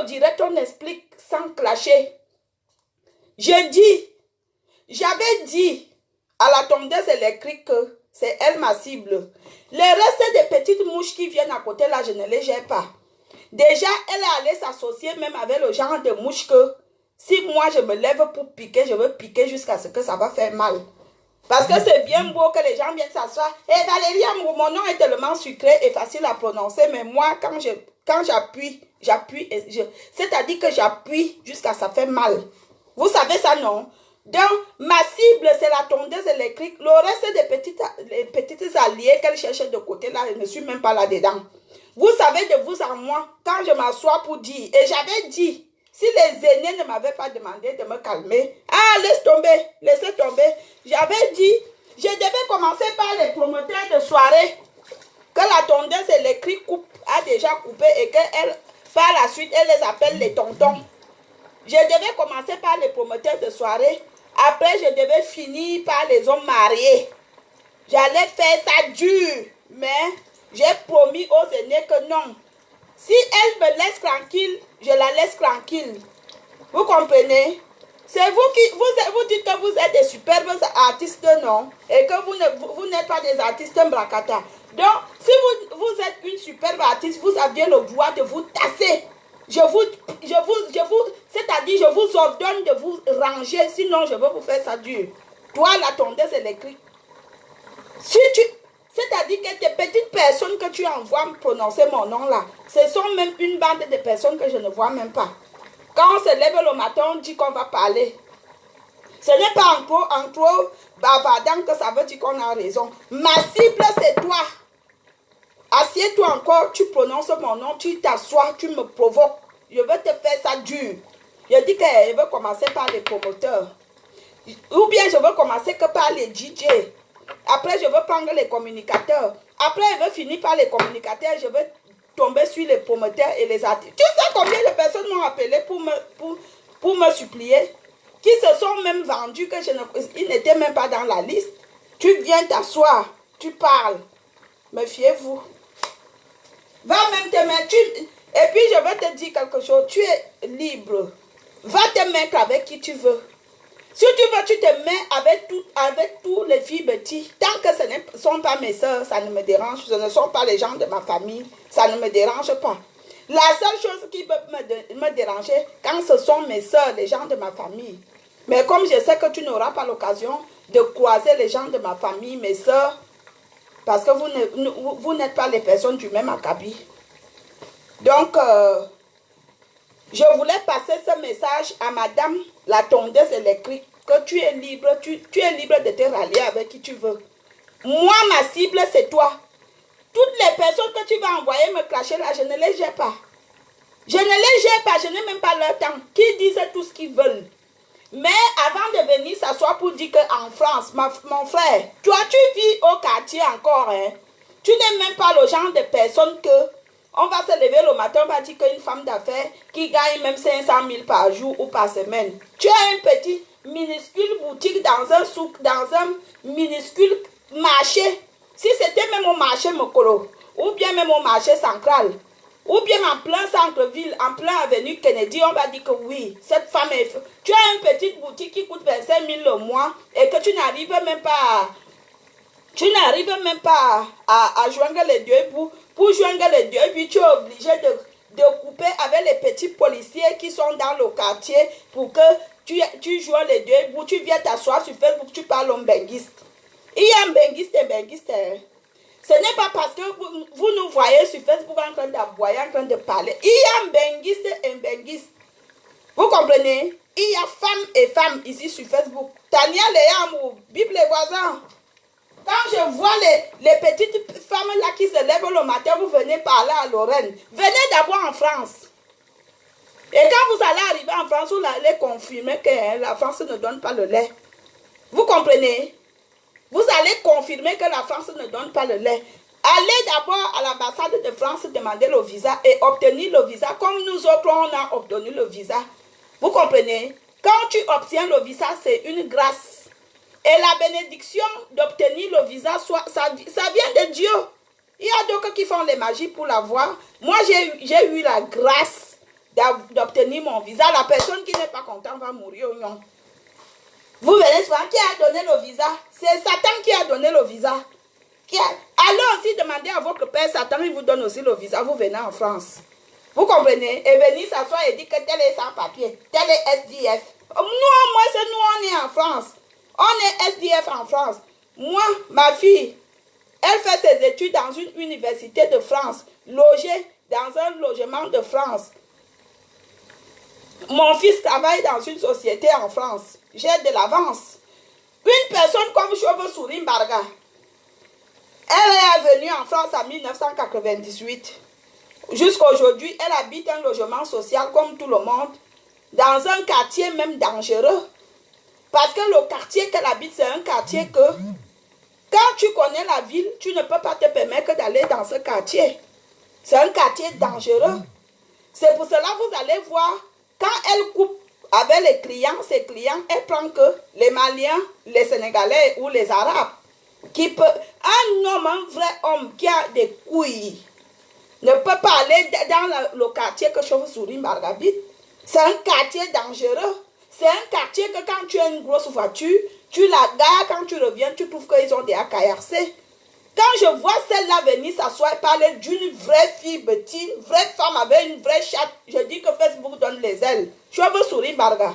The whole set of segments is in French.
direct, on explique sans clasher. J'avais dit à la tondeuse électrique que c'est elle ma cible. Les restes des petites mouches qui viennent à côté là, je ne les gère pas. Déjà, elle est allée s'associer même avec le genre de mouche que si moi je me lève pour piquer, je veux piquer jusqu'à ce que ça va faire mal. Parce que c'est bien beau que les gens viennent s'asseoir. Et Valérie, mon nom est tellement sucré et facile à prononcer, mais moi, quand j'appuie, c'est-à-dire que j'appuie jusqu'à ça fait mal. Vous savez ça, non? Donc, ma cible, c'est la tondeuse électrique. Le reste des petites alliées qu'elle cherchait de côté, là, je ne suis même pas là-dedans. Vous savez de vous à moi, quand je m'assois pour dire, et j'avais dit, si les aînés ne m'avaient pas demandé de me calmer, laissez tomber. J'avais dit, je devais commencer par les promoteurs de soirée que la tondeuse électrique a déjà coupé et qu'elle, par la suite, elle les appelle les tontons. Je devais commencer par les promoteurs de soirée. Après, je devais finir par les hommes mariés. J'allais faire ça dur, mais j'ai promis aux aînés que non. Si elle me laisse tranquille, je la laisse tranquille. Vous comprenez? C'est vous qui vous dites que vous êtes des superbes artistes, non? Et que vous n'êtes pas des artistes bracata. Donc, si vous êtes une superbe artiste, vous aviez le droit de vous tasser. C'est-à-dire, je vous ordonne de vous ranger, sinon je veux vous faire ça dur. Toi, la tondeuse électrique. C'est-à-dire que tes petites personnes que tu envoies me prononcer mon nom là, ce sont même une bande de personnes que je ne vois même pas. Quand on se lève le matin, on dit qu'on va parler. Ce n'est pas en trop bavardant que ça veut dire qu'on a raison. Ma cible, c'est toi. Assieds-toi encore, tu prononces mon nom, tu t'assois, tu me provoques. Je veux te faire ça dur. Je dis que je veux commencer par les promoteurs. Ou bien je veux commencer que par les DJ. Après, je veux prendre les communicateurs. Après, je veux finir par les communicateurs. Je veux tomber sur les promoteurs et les artistes. Tu sais combien de personnes m'ont appelé pour me supplier? Qui se sont même vendus, ils n'étaient même pas dans la liste. Tu viens t'asseoir, tu parles. Méfiez-vous. Va même te mettre. Et puis, je vais te dire quelque chose. Tu es libre. Va te mettre avec qui tu veux. Si tu veux, tu te mets avec tous les filles petits. Tant que ce ne sont pas mes soeurs, ça ne me dérange. Ce ne sont pas les gens de ma famille, ça ne me dérange pas. La seule chose qui peut me déranger, quand ce sont mes soeurs, les gens de ma famille. Mais comme je sais que tu n'auras pas l'occasion de croiser les gens de ma famille, mes soeurs, parce que vous n'êtes pas les personnes du même acabit. Donc, je voulais passer ce message à madame la tondeuse électrique, que tu es libre, tu es libre de te rallier avec qui tu veux. Moi, ma cible, c'est toi. Toutes les personnes que tu vas envoyer me clasher là, je ne les gère pas. Je ne les gère pas, je n'ai même pas leur temps. Qui disent tout ce qu'ils veulent. Mais avant de venir s'asseoir pour dire qu'en France, mon frère, toi, tu vis au quartier encore, hein. Tu n'es même pas le genre de personne que on va se lever le matin, on va dire qu'une femme d'affaires qui gagne même 500 000 par jour ou par semaine. Tu as une petite minuscule boutique dans un souk, dans un minuscule marché. Si c'était même au marché Mokolo, ou bien même au marché central, ou bien en plein centre-ville, en plein avenue Kennedy, on va dire que oui, cette femme est... Tu as une petite boutique qui coûte 25 000 le mois et que tu n'arrives même pas à joindre les deux bouts. Pour joindre les deux bouts, tu es obligé de couper avec les petits policiers qui sont dans le quartier pour que tu joues les deux bouts. Tu viens t'asseoir sur Facebook, tu parles en benguiste. Il y a un benguiste et un benguiste. Ce n'est pas parce que vous nous voyez sur Facebook en train d'aboyer, en train de parler. Il y a un benguiste et un benguiste. Vous comprenez? Il y a femmes et femmes ici sur Facebook. Tania Léam, Bible les voisins. Quand je vois les petites femmes là qui se lèvent le matin, vous venez parler à Lorraine. Venez d'abord en France. Et quand vous allez arriver en France, vous allez confirmer que la France ne donne pas le lait. Vous comprenez? Vous allez confirmer que la France ne donne pas le lait. Allez d'abord à l'ambassade de France demander le visa et obtenir le visa comme nous autres on a obtenu le visa. Vous comprenez? Quand tu obtiens le visa, c'est une grâce. Et la bénédiction d'obtenir le visa, ça vient de Dieu. Il y a d'autres qui font les magies pour l'avoir. Moi, j'ai eu la grâce d'obtenir mon visa. La personne qui n'est pas contente va mourir au non. Vous venez souvent, qui a donné le visa? C'est Satan qui a donné le visa. Allez aussi demander à votre père Satan, il vous donne aussi le visa. Vous venez en France. Vous comprenez? Et venir s'asseoir et dire que tel est sans papier, tel est SDF. Nous, moi, c'est nous, on est en France. On est SDF en France. Moi, ma fille, elle fait ses études dans une université de France, logée dans un logement de France. Mon fils travaille dans une société en France. J'ai de l'avance. Une personne comme Chauve Souris Barga, elle est venue en France en 1998. Jusqu'à aujourd'hui, elle habite un logement social comme tout le monde, dans un quartier même dangereux. Parce que le quartier qu'elle habite, c'est un quartier que, quand tu connais la ville, tu ne peux pas te permettre d'aller dans ce quartier. C'est un quartier dangereux. C'est pour cela que vous allez voir, quand elle coupe avec les clients, ses clients, elle prend que les Maliens, les Sénégalais ou les Arabes. Un homme, un vrai homme qui a des couilles, ne peut pas aller dans le quartier que Chauve Souris Margabit. C'est un quartier dangereux. C'est un quartier que quand tu as une grosse voiture, tu la gares, quand tu reviens, tu trouves qu'ils ont des AKRC. Quand je vois celle-là venir s'asseoir et parler d'une vraie fille Betty, une vraie femme avec une vraie chatte, je dis que Facebook donne les ailes. Chauve Souris Barga.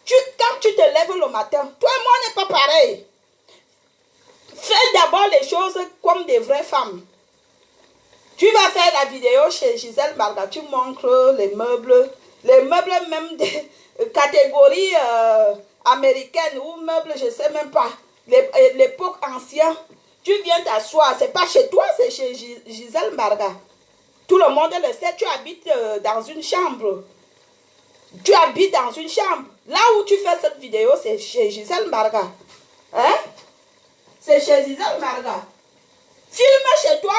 Quand tu te lèves le matin, toi et moi on n'est pas pareil. Fais d'abord les choses comme des vraies femmes. Tu vas faire la vidéo chez Gisèle Barga, tu montres les meubles même des catégories américaines ou meubles, je ne sais même pas, l'époque ancienne. Tu viens t'asseoir, c'est pas chez toi, c'est chez Gisèle Barga. Tout le monde le sait, tu habites dans une chambre. Tu habites dans une chambre. Là où tu fais cette vidéo, c'est chez Gisèle Barga. Hein? C'est chez Gisèle Barga. Filme chez toi,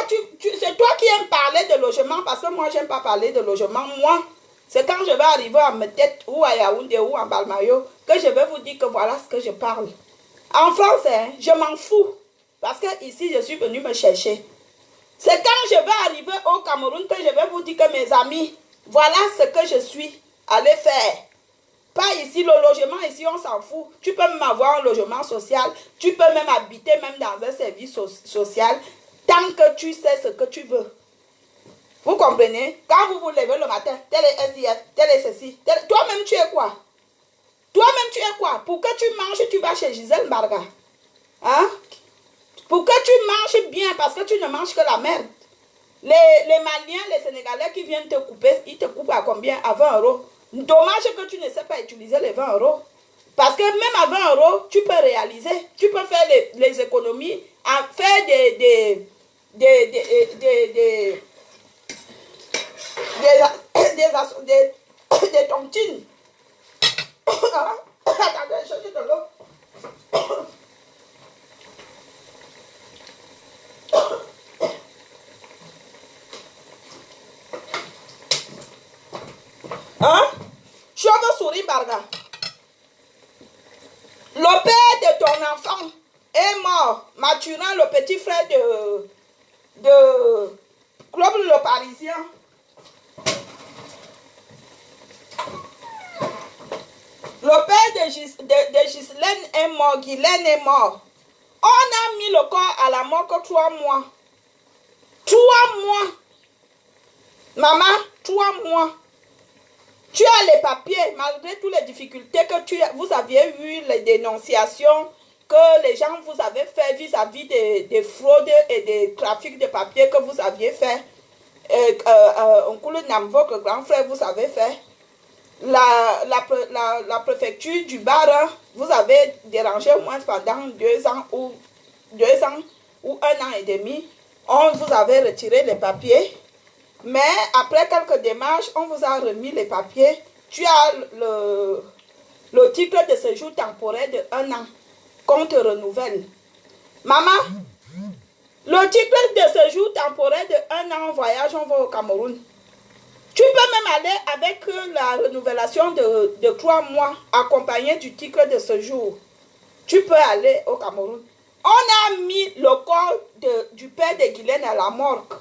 c'est toi qui aimes parler de logement, parce que moi, j'aime pas parler de logement. Moi, c'est quand je vais arriver à me tête ou à Yaoundé ou à Balmayo que je vais vous dire que voilà ce que je parle. En français, hein, je m'en fous. Parce que ici, je suis venue me chercher. C'est quand je vais arriver au Cameroun que je vais vous dire que mes amis, voilà ce que je suis allé faire. Pas ici, le logement, ici, on s'en fout. Tu peux même avoir un logement social. Tu peux même habiter même dans un service social. Tant que tu sais ce que tu veux. Vous comprenez? Quand vous vous levez le matin, tel est SDF, tel est ceci. Toi-même, tu es quoi? Toi-même, tu es quoi? Pour que tu manges, tu vas chez Gisèle Barga. Hein? Pour que tu manges bien, parce que tu ne manges que la merde. Les Maliens, les Sénégalais qui viennent te couper, ils te coupent à combien? À 20 €. Dommage que tu ne sais pas utiliser les 20 €. Parce que même à 20 €, tu peux réaliser. Tu peux faire les économies, faire des tontines. Attendez, je cherche de l'eau. Hein? Chauve Souris Barga. Le père de ton enfant est mort, Mathurin, le petit frère de Claude le Parisien. Le père de Ghislaine est mort, Guylaine est mort. On a mis le corps à la mort que 3 mois. 3 mois. Maman, 3 mois. Tu as les papiers, malgré toutes les difficultés que vous aviez eu, les dénonciations que les gens vous avaient fait vis-à-vis des fraudes et des trafics de papiers que vous aviez fait. Oncle Namvo, que grand frère vous avez fait. La préfecture du Bar, vous avez dérangé au moins pendant 2 ans ou 1 an et demi. On vous avait retiré les papiers. Mais après quelques démarches, on vous a remis les papiers. Tu as le titre de séjour temporaire de 1 an qu'on te renouvelle. Maman, le titre de séjour temporaire de 1 an en voyage, on va au Cameroun. Tu peux même aller avec la renouvelation de 3 mois accompagné du titre de séjour. Tu peux aller au Cameroun. On a mis le corps du père de Guylaine à la morgue.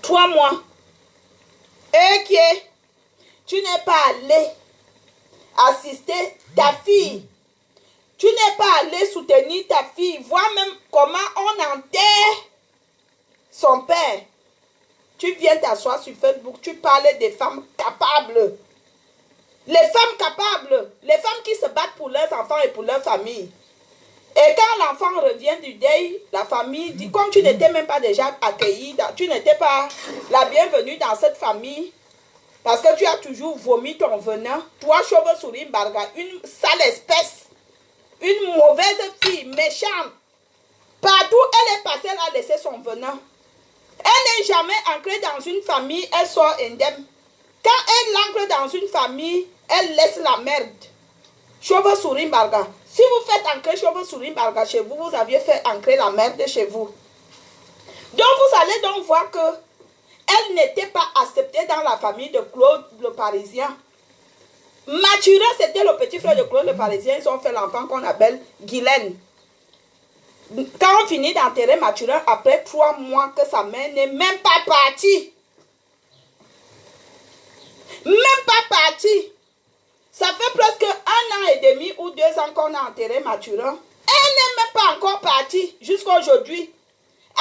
3 mois. Et qui est Tu n'es pas allé assister ta fille. Tu n'es pas allé soutenir ta fille. Vois même comment on enterre son père. Tu viens t'asseoir sur Facebook, tu parles des femmes capables. Les femmes capables, les femmes qui se battent pour leurs enfants et pour leur famille. Et quand l'enfant revient du deuil, la famille dit, comme tu n'étais même pas déjà accueilli, tu n'étais pas la bienvenue dans cette famille, parce que tu as toujours vomi ton venin, toi, cheveux souris, Barga, une sale espèce, une mauvaise fille, méchante. Partout elle est passée, elle a laissé son venin. Elle n'est jamais ancrée dans une famille, elle sort indemne. Quand elle entre dans une famille, elle laisse la merde. Cheveux souris, Barga. Si vous faites ancrer cheveux souris, Barga chez vous, vous aviez fait ancrer la merde chez vous. Donc vous allez donc voir que elle n'était pas acceptée dans la famille de Claude le Parisien. Mathurin, c'était le petit frère de Claude le Parisien. Ils ont fait l'enfant qu'on appelle Guylaine. Quand on finit d'enterrer Mathurin, après 3 mois que sa mère n'est même pas partie. Même pas partie. Ça fait presque 1 an et demi ou 2 ans qu'on a enterré Mathurin. Elle n'est même pas encore partie jusqu'à aujourd'hui.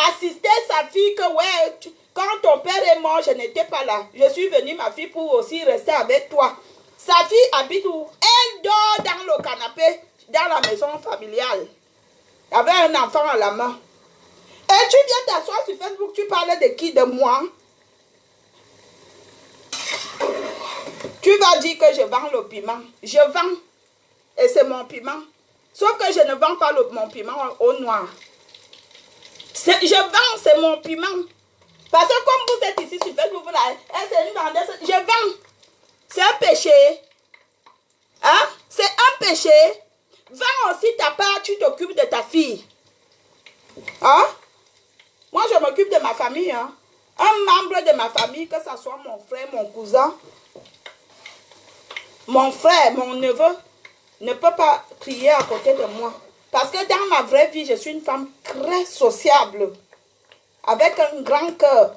Assister sa fille que ouais, quand ton père est mort, je n'étais pas là. Je suis venue, ma fille, pour aussi rester avec toi. Sa fille habite où? Elle dort dans le canapé, dans la maison familiale. Avec un enfant à la main. Et tu viens t'asseoir sur Facebook, tu parles de qui? De moi? Tu vas dire que je vends le piment. Je vends. Et c'est mon piment. Sauf que je ne vends pas mon piment au noir. Je vends, c'est mon piment. Parce que comme vous êtes ici sur Facebook, c'est une vendeuse. Je vends. C'est un péché. Hein? C'est un péché. Vends aussi ta part, tu t'occupes de ta fille. Hein? Moi, je m'occupe de ma famille. Hein? Un membre de ma famille, que ce soit mon frère, mon cousin, mon frère, mon neveu, ne peut pas crier à côté de moi. Parce que dans ma vraie vie, je suis une femme très sociable. Avec un grand cœur.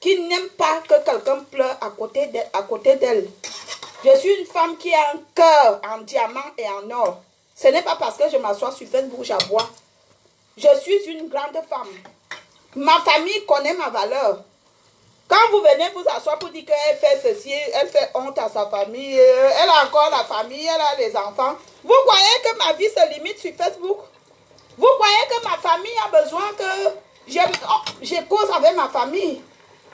Qui n'aime pas que quelqu'un pleure à côté d'elle. Je suis une femme qui a un cœur en diamant et en or. Ce n'est pas parce que je m'assois sur Facebook, j'aboie. Je suis une grande femme. Ma famille connaît ma valeur. Quand vous venez vous asseoir pour dire qu'elle fait ceci, elle fait honte à sa famille, elle a encore la famille, elle a les enfants. Vous croyez que ma vie se limite sur Facebook? Vous croyez que ma famille a besoin que je cause avec ma famille?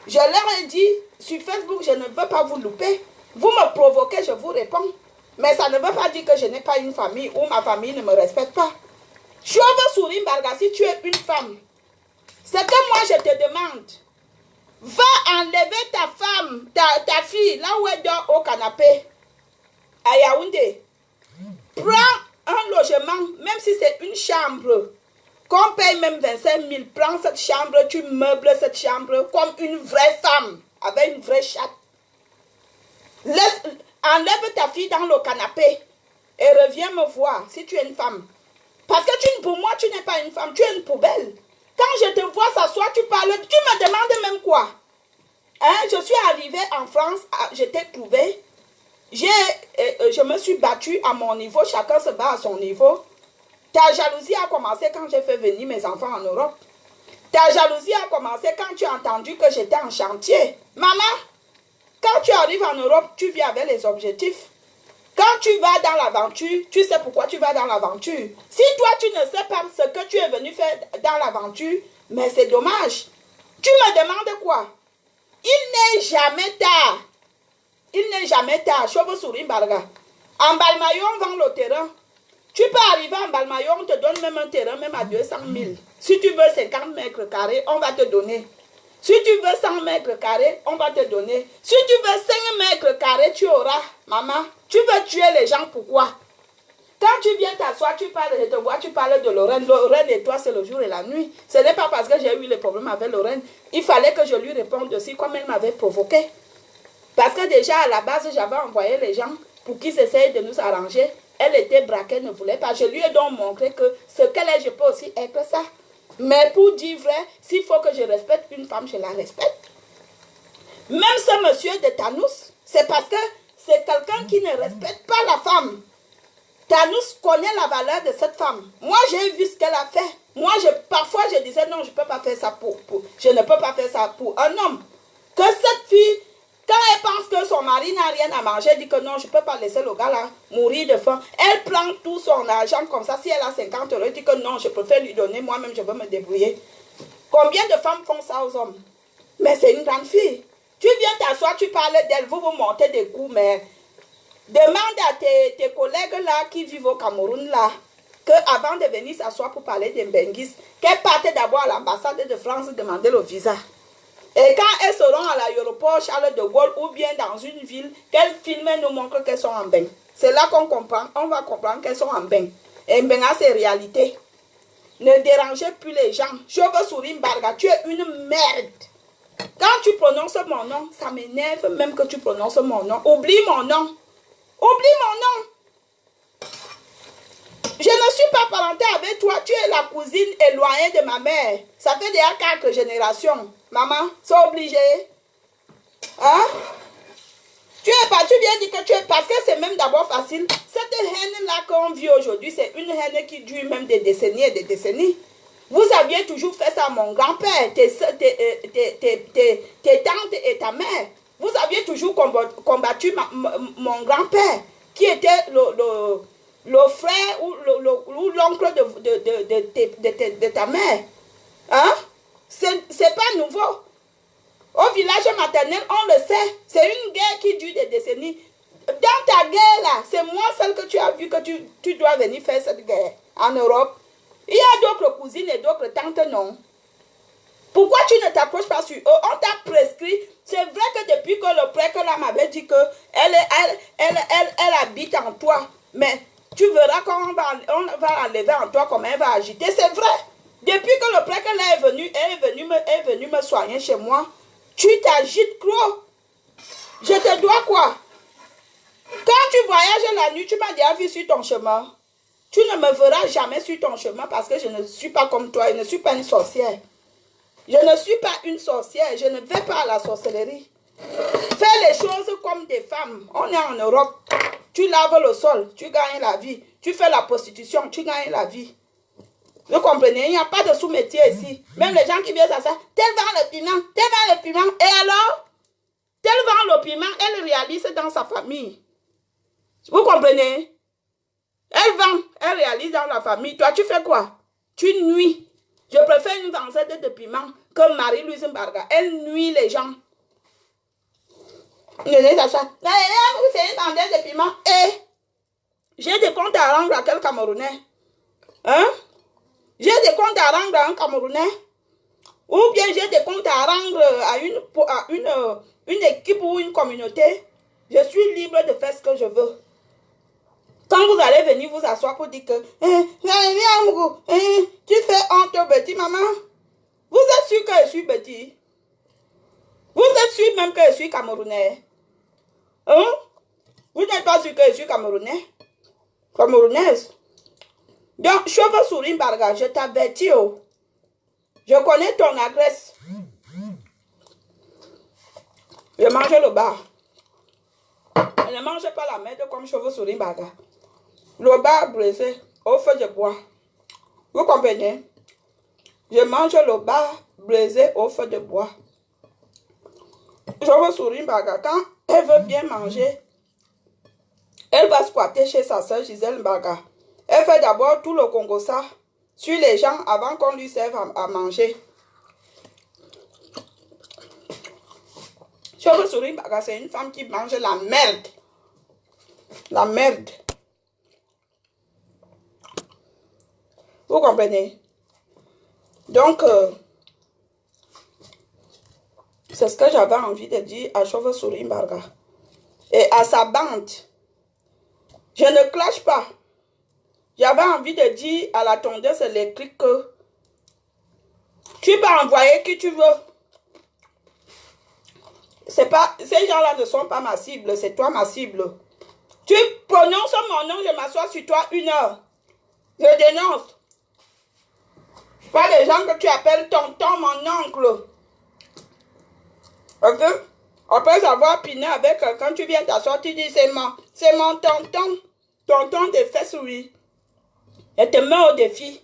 Je leur ai dit, sur Facebook, je ne veux pas vous louper. Vous me provoquez, je vous réponds. Mais ça ne veut pas dire que je n'ai pas une famille ou ma famille ne me respecte pas. Je veux sourire, Barga, si tu es une femme. C'est que moi, je te demande. Va enlever ta femme, ta fille, là où elle dort au canapé, à Yaoundé. Prends un logement, même si c'est une chambre, qu'on paye même 25 000, prends cette chambre, tu meubles cette chambre comme une vraie femme, avec une vraie chatte. Enlève ta fille dans le canapé et reviens me voir si tu es une femme. Parce que pour moi, tu n'es pas une femme, tu es une poubelle. Quand je te vois s'asseoir, tu parles, tu me demandes même quoi? Hein? Je suis arrivée en France, je t'ai trouvé. Je me suis battue à mon niveau, chacun se bat à son niveau. Ta jalousie a commencé quand j'ai fait venir mes enfants en Europe. Ta jalousie a commencé quand tu as entendu que j'étais en chantier. Maman, quand tu arrives en Europe, tu viens avec les objectifs. Quand tu vas dans l'aventure, tu sais pourquoi tu vas dans l'aventure. Si toi, tu ne sais pas ce que tu es venu faire dans l'aventure, mais c'est dommage. Tu me demandes quoi? Il n'est jamais tard. Il n'est jamais tard. Chauve souris, Barga. En Balmaillon, on vend le terrain. Tu peux arriver en Balmaillon, on te donne même un terrain, même à 200 000. Si tu veux 50 mètres carrés, on va te donner. Si tu veux 100 mètres carrés, on va te donner. Si tu veux 5 mètres carrés, tu auras. Maman, tu veux tuer les gens, pourquoi? Quand tu viens t'asseoir, tu parles, je te vois, tu parles de Lorraine. Lorraine et toi, c'est le jour et la nuit. Ce n'est pas parce que j'ai eu les problèmes avec Lorraine. Il fallait que je lui réponde aussi, comme elle m'avait provoqué. Parce que déjà, à la base, j'avais envoyé les gens pour qu'ils essayent de nous arranger. Elle était braquée, ne voulait pas. Je lui ai donc montré que ce qu'elle est, je peux aussi être ça. Mais pour dire vrai, s'il faut que je respecte une femme, je la respecte. Même ce monsieur de Tanous, c'est parce que c'est quelqu'un qui ne respecte pas la femme. Tanous connaît la valeur de cette femme. Moi, j'ai vu ce qu'elle a fait. Moi, parfois, je disais, non, je ne peux pas faire ça je ne peux pas faire ça pour un homme. Que cette fille, quand elle pense que son mari n'a rien à manger, elle dit que non, je ne peux pas laisser le gars là mourir de faim. Elle prend tout son argent comme ça. Si elle a 50 euros, elle dit que non, je préfère lui donner, moi-même, je veux me débrouiller. Combien de femmes font ça aux hommes? Mais c'est une grande fille. Tu viens t'asseoir, tu parles d'elle, vous montez des coups, mais demande à tes collègues là qui vivent au Cameroun là, qu'avant de venir s'asseoir pour parler des Benguis, qu'elles partent d'abord à l'ambassade de France demander le visa. Et quand elles seront à l'aéroport Charles de Gaulle ou bien dans une ville, qu'elles filment et nous montrent qu'elles sont en bain. C'est là qu'on comprend, on va comprendre qu'elles sont en bain. Et maintenant c'est réalité. Ne dérangez plus les gens. Chauve Souris Mbarga, tu es une merde. Quand tu prononces mon nom, ça m'énerve même que tu prononces mon nom. Oublie mon nom. Oublie mon nom. Je ne suis pas parentée avec toi. Tu es la cousine éloignée de ma mère. Ça fait déjà 4 générations. Maman, c'est obligé. Hein? Tu viens dire que tu es... Parce que c'est même d'abord facile. Cette haine-là qu'on vit aujourd'hui, c'est une haine qui dure même des décennies et des décennies. Vous aviez toujours fait ça à mon grand-père, tes tantes et ta mère. Vous aviez toujours combattu mon grand-père, qui était le frère ou l'oncle de ta mère. Hein? C'est pas nouveau. Au village maternel, on le sait. C'est une guerre qui dure des décennies. Dans ta guerre là, c'est moi celle que tu as vu que tu dois venir faire cette guerre en Europe. Il y a d'autres cousines et d'autres tantes, non. Pourquoi tu ne t'approches pas sur eux? On t'a prescrit. C'est vrai que depuis que le prêtre là m'avait dit que elle habite en toi. Mais tu verras quand on va enlever en toi, comment elle va agiter. C'est vrai. Depuis que le prêtre là est venu me soigner chez moi, tu t'agites trop. Je te dois quoi? Quand tu voyages la nuit, tu m'as déjà vu sur ton chemin. Tu ne me verras jamais sur ton chemin parce que je ne suis pas comme toi. Je ne suis pas une sorcière. Je ne suis pas une sorcière. Je ne vais pas à la sorcellerie. Fais les choses comme des femmes. On est en Europe. Tu laves le sol, tu gagnes la vie. Tu fais la prostitution, tu gagnes la vie. Vous comprenez? Il n'y a pas de sous-métier ici. Même les gens qui viennent à ça, tel vend le piment, tel vend le piment. Et alors? Tel vend le piment, elle réalise dans sa famille. Vous comprenez? Elle vend, elle réalise dans la famille. Toi, tu fais quoi? Tu nuis. Je préfère une vendeuse de piment que Marie-Louise Mbarga. Elle nuit les gens. Vous c'est une vendeuse de piment. Et j'ai des comptes à rendre à quel Camerounais? Hein? J'ai des comptes à rendre à un Camerounais. Ou bien j'ai des comptes à rendre à une équipe ou une communauté. Je suis libre de faire ce que je veux. Quand vous allez venir vous asseoir pour dire que tu fais honte au petit maman. Vous êtes sûr que je suis petit? Vous êtes sûr même que je suis Camerounais? Hein? Vous n'êtes pas sûr que je suis Camerounais? Camerounaise? Donc, Chauve Souris Mbarga, je t'avertis. Oh. Je connais ton adresse. Je mange le bar. Je ne mange pas la merde comme Chauve Souris Mbarga. Le bar brisé au feu de bois. Vous comprenez? Je mange le bar brisé au feu de bois. Chauve Souris Mbarga, quand elle veut bien manger, elle va squatter chez sa soeur Gisèle Mbarga. Elle fait d'abord tout le Congo-ça sur les gens avant qu'on lui serve à manger. Chauve Souris Mbarga, c'est une femme qui mange la merde. La merde. Vous comprenez? Donc, c'est ce que j'avais envie de dire à Chauve Souris Mbarga. Et à sa bande. Je ne clash pas. J'avais envie de dire à la tondeuse électrique que tu peux envoyer qui tu veux. C'est pas, ces gens-là ne sont pas ma cible, c'est toi ma cible. Tu prononces mon nom, je m'assois sur toi 1 heure. Je dénonce. Pas des gens que tu appelles tonton, mon oncle. Ok? Après avoir piné avec quelqu'un, tu viens t'asseoir, tu dis c'est mon tonton. Tonton des fesses, oui. Et te met au défi.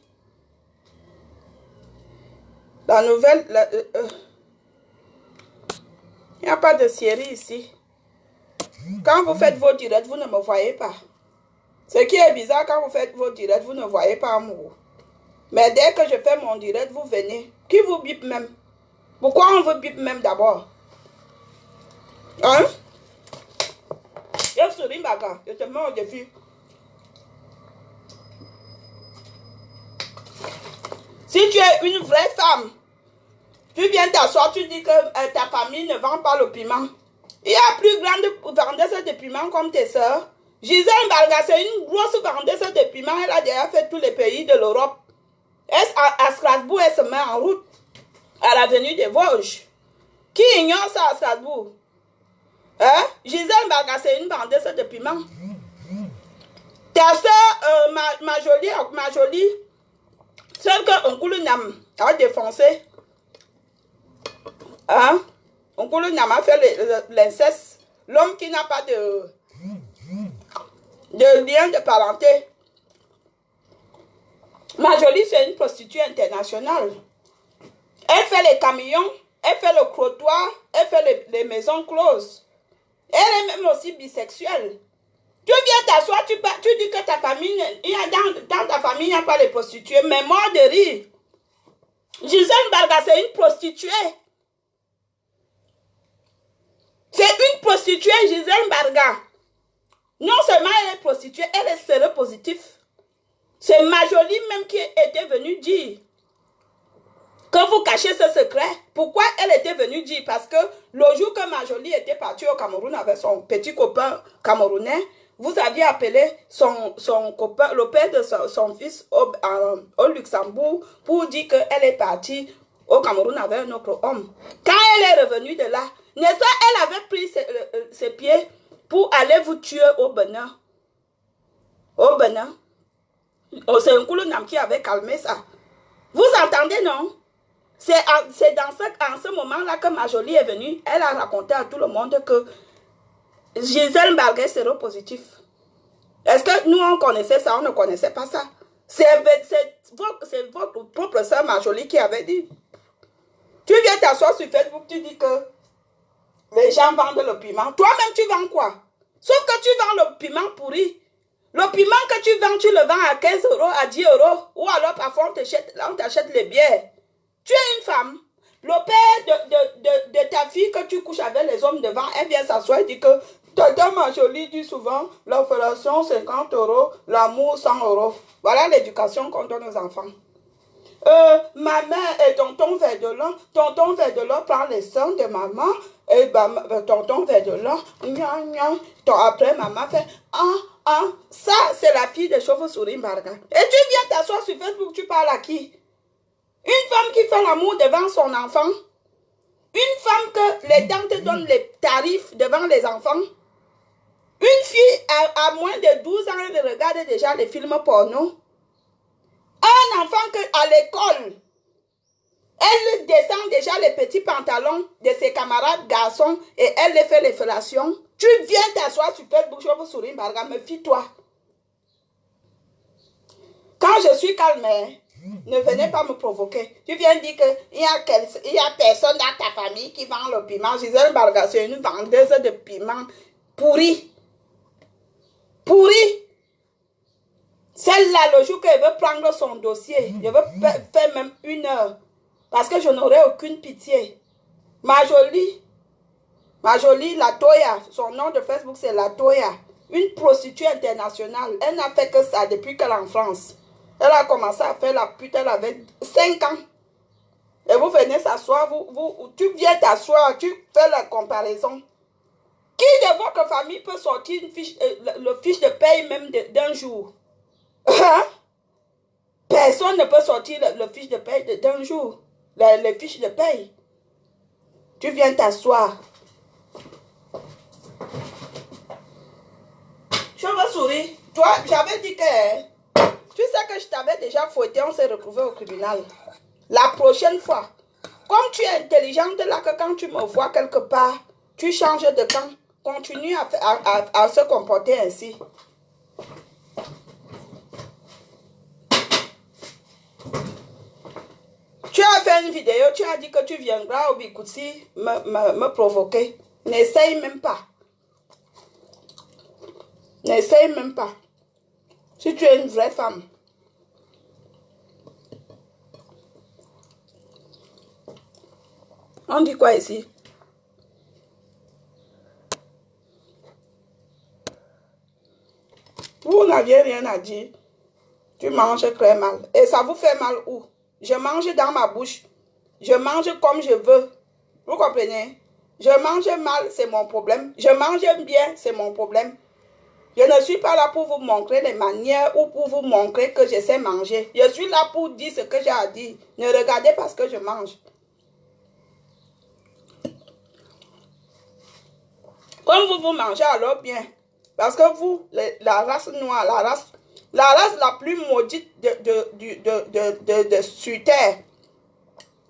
La nouvelle... Il n'y a pas de série ici. Quand vous faites vos directs, vous ne me voyez pas. Ce qui est bizarre, quand vous faites vos directs, vous ne voyez pas amour. Mais dès que je fais mon direct, vous venez. Qui vous bip même? Pourquoi on vous bip même d'abord? Hein? Je souris, baga. Je te mets au défi. Si tu es une vraie femme, tu viens t'asseoir, tu dis que ta famille ne vend pas le piment. Il y a plus grande vendeuse de piment comme tes soeurs. Gisèle Mbalga, c'est une grosse vendeuse de piment. Elle a déjà fait tous les pays de l'Europe. À Strasbourg, elle se met en route à l'avenue des Vosges. Qui ignore ça à Strasbourg? Hein? Gisèle Mbalga, c'est une vendeuse de piment. Ta soeur, ma jolie, celle que Onkoulou Nam a défoncé. Hein? Onkoulou Nam a fait l'inceste. L'homme qui n'a pas de lien de parenté. Ma jolie, c'est une prostituée internationale. Elle fait les camions, elle fait le trottoir, elle fait les maisons closes. Elle est même aussi bisexuelle. Tu viens t'asseoir, tu dis que ta famille, dans ta famille, il n'y a pas de prostituées, mais mort de rire. Gisèle Mbalga, c'est une prostituée. C'est une prostituée, Gisèle Mbalga. Non seulement elle est prostituée, elle est séropositive. C'est Majolie même qui était venue dire que vous cachez ce secret. Pourquoi elle était venue dire? Parce que le jour que Majolie était partie au Cameroun avec son petit copain camerounais, vous aviez appelé son copain, le père de son fils au Luxembourg pour dire qu'elle est partie au Cameroun avec un autre homme. Quand elle est revenue de là, n'est-ce pas, elle avait pris ses pieds pour aller vous tuer au Bénin. Au Bénin. C'est un Onkoulou Nam qui avait calmé ça. Vous entendez, non? C'est en ce moment-là que Majolie est venue. Elle a raconté à tout le monde que Gisèle Mbalga est séropositif. Est-ce que nous, on connaissait ça? On ne connaissait pas ça. C'est votre propre soeur Majolie qui avait dit. Tu viens t'asseoir sur Facebook, tu dis que les gens vendent le piment. Toi-même, tu vends quoi? Sauf que tu vends le piment pourri. Le piment que tu vends, tu le vends à 15 euros, à 10 euros. Ou alors parfois on t'achète les bières. Tu es une femme. Le père de ta fille que tu couches avec les hommes devant, elle vient s'asseoir et dit que Tata Majolie dit souvent, la fellation 50 euros, l'amour 100 euros. Voilà l'éducation qu'on donne aux enfants. Ma mère et tonton Verdelon prend les seins de maman et tonton Verdelon, après maman fait ça c'est la fille de chauve-souris Mbalga. Et tu viens t'asseoir sur Facebook, tu parles à qui? Une femme qui fait l'amour devant son enfant, une femme que les tantes donnent les tarifs devant les enfants, une fille à moins de 12 ans elle regarde déjà les films porno. Un enfant à l'école, elle descend déjà les petits pantalons de ses camarades garçons et elle les fait les fellations. Tu viens t'asseoir sur Facebook, je vous souris, Mbalga, me fie-toi. Quand je suis calme, ne venez pas me provoquer. Tu viens dire qu'il y a personne dans ta famille qui vend le piment. Gisèle Mbalga, c'est une vendeuse de piment pourri. Pourri. Celle-là, le jour qu'elle veut prendre son dossier, je veux faire même 1 heure. Parce que je n'aurai aucune pitié. Majolie, Latoya, son nom de Facebook c'est Latoya. Une prostituée internationale. Elle n'a fait que ça depuis qu'elle est en France. Elle a commencé à faire la pute, elle avait 5 ans. Et vous venez s'asseoir, tu viens t'asseoir, tu fais la comparaison. Qui de votre famille peut sortir une fiche, le fiche de paye même d'un jour? Personne ne peut sortir le fiche de paye d'un jour. Les fiches de paye. Tu viens t'asseoir. Je me souris. Toi, j'avais dit que... Tu sais que je t'avais déjà fouetté, on s'est retrouvé au tribunal. La prochaine fois, comme tu es intelligente là, que quand tu me vois quelque part, Tu changes de camp. Continue à se comporter ainsi. Tu as fait une vidéo, tu as dit que tu viendras au Bikutsi me provoquer. N'essaye même pas. N'essaye même pas. Si tu es une vraie femme. On dit quoi ici? Vous n'aviez rien à dire. Tu manges très mal. Et ça vous fait mal où? Je mange dans ma bouche. Je mange comme je veux. Vous comprenez? Je mange mal, c'est mon problème. Je mange bien, c'est mon problème. Je ne suis pas là pour vous montrer les manières ou pour vous montrer que je sais manger. Je suis là pour dire ce que j'ai à dire. Ne regardez pas ce que je mange. Comme vous mangez alors bien. Parce que vous, la race noire, la race la plus maudite de sur terre,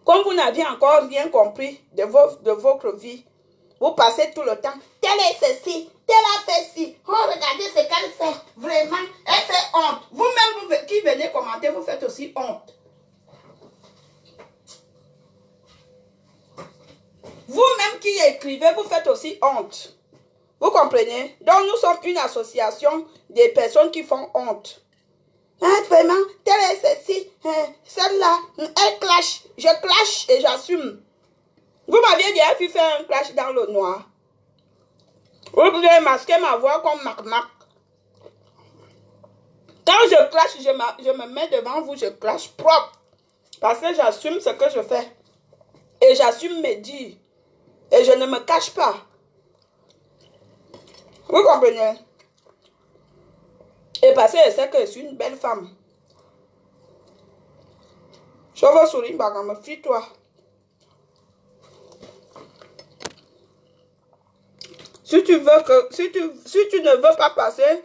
comme vous n'aviez encore rien compris de votre vie, vous passez tout le temps. Telle est ceci, telle a fait ci. Oh, regardez ce qu'elle fait. Vraiment, elle fait honte. Vous-même, vous qui venez commenter, vous faites aussi honte. Vous-même qui écrivez, vous faites aussi honte. Vous comprenez? Donc, nous sommes une association des personnes qui font honte. Hein, vraiment, telle est ceci, celle-là, elle clash. Je clash et j'assume. Vous m'aviez déjà vu faire un clash dans le noir. Vous pouvez masquer ma voix comme Mac. Quand je clash, je me mets devant vous, je clash propre. Parce que j'assume ce que je fais. Et j'assume mes dires. Et je ne me cache pas. Vous comprenez? Et parce que je sais que je suis une belle femme. Je veux sourire, me fuis-toi. Si tu veux que, si tu ne veux pas passer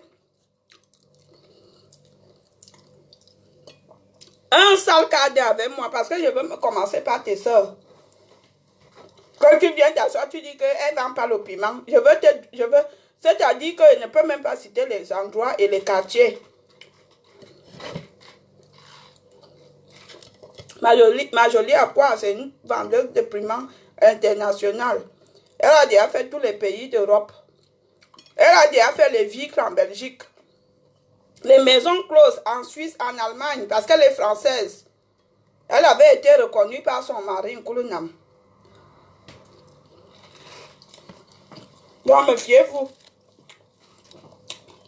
un sale cadet avec moi, parce que je veux me commencer par tes soeurs. Quand tu viens d'asseoir, tu dis qu'elle n'aime pas le piment. C'est-à-dire qu'elle ne peut même pas citer les endroits et les quartiers. Ma jolie à quoi? C'est une vendeuse de piment internationale. Elle a déjà fait tous les pays d'Europe. Elle a déjà fait les Vicres en Belgique. Les maisons closes en Suisse, en Allemagne, parce qu'elle est française. Elle avait été reconnue par son mari, Nkulunam. Donc, méfiez-vous.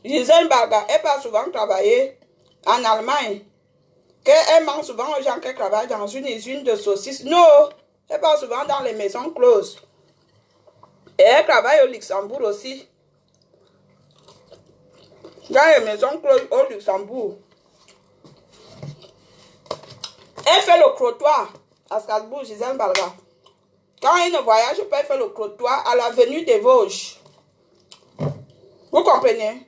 Gisèle Baga, elle part souvent travailler en Allemagne. Elle ment souvent aux gens qui travaillent dans une usine de saucisses. Non, elle part souvent dans les maisons closes. Et elle travaille au Luxembourg aussi. Dans les maisons closes au Luxembourg. Elle fait le trottoir à Strasbourg, Gisèle Baga. Quand elle ne voyage pas, elle fait le trottoir à l'avenue des Vosges. Vous comprenez?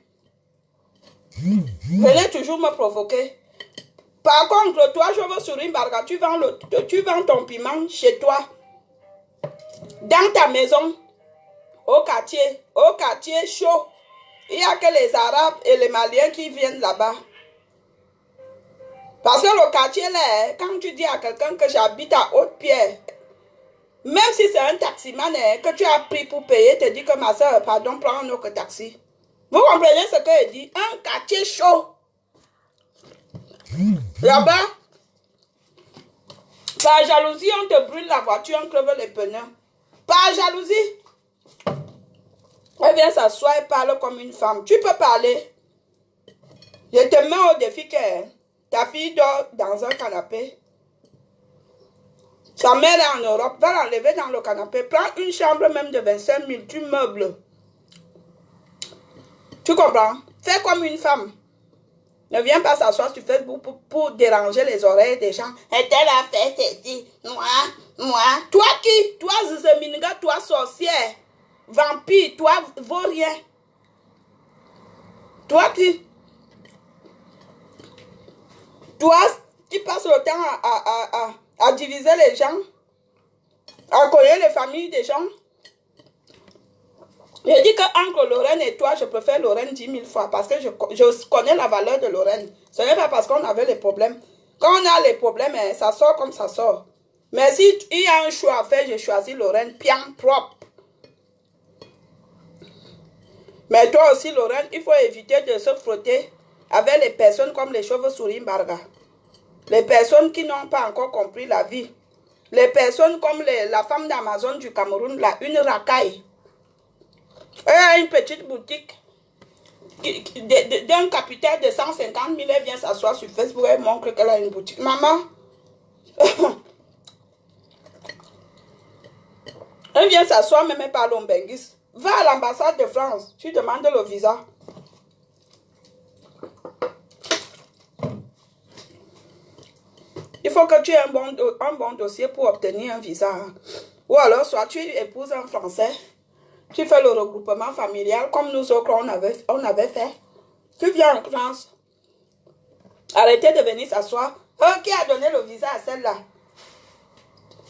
Venez toujours me provoquer. Par contre, toi, je veux sourire, Barga, tu vends ton piment chez toi. Dans ta maison. Au quartier chaud. Il n'y a que les Arabes et les Maliens qui viennent là-bas. Parce que le quartier là, quand tu dis à quelqu'un que j'habite à Haute-Pierre, même si c'est un taximan que tu as pris pour payer, te dit que ma soeur, pardon, prends un autre taxi. Vous comprenez ce que je dis? Un quartier chaud. Là-bas, par jalousie, on te brûle la voiture, on creve les pneus. Par jalousie. Elle vient s'asseoir et parle comme une femme. Tu peux parler. Je te mets au défi que ta fille dort dans un canapé. Sa mère est en Europe. Va l'enlever dans le canapé. Prends une chambre même de 25 000. Tu meubles. Tu comprends? Fais comme une femme. Ne viens pas s'asseoir sur Facebook pour déranger les oreilles des gens. Et elle a fait ceci. Moi. Toi qui? Toi, Zizeminga, toi, sorcière. Vampire, toi, vaurien. Toi qui? Toi, qui passes le temps à diviser les gens, à connaître les familles des gens. Je dis qu'entre Lorraine et toi, je préfère Lorraine 10 000 fois parce que je connais la valeur de Lorraine. Ce n'est pas parce qu'on avait les problèmes. Quand on a les problèmes, ça sort comme ça sort. Mais si il y a un choix à faire, je choisis Lorraine, bien propre. Mais toi aussi, Lorraine, il faut éviter de se frotter avec les personnes comme les chauves-souris Mbarga. Les personnes qui n'ont pas encore compris la vie. Les personnes comme la femme d'Amazon du Cameroun, là, une racaille. Elle a une petite boutique d'un capital de 150 000. Elle vient s'asseoir sur Facebook, elle montre qu'elle a une boutique. Maman, elle vient s'asseoir, même elle parle en benguis. Va à l'ambassade de France, tu demandes le visa. Il faut que tu aies un bon dossier pour obtenir un visa. Ou alors, soit tu épouses un Français, tu fais le regroupement familial comme nous autres, on avait fait. Tu viens en France. Arrêtez de venir s'asseoir. Qui a donné le visa à celle-là?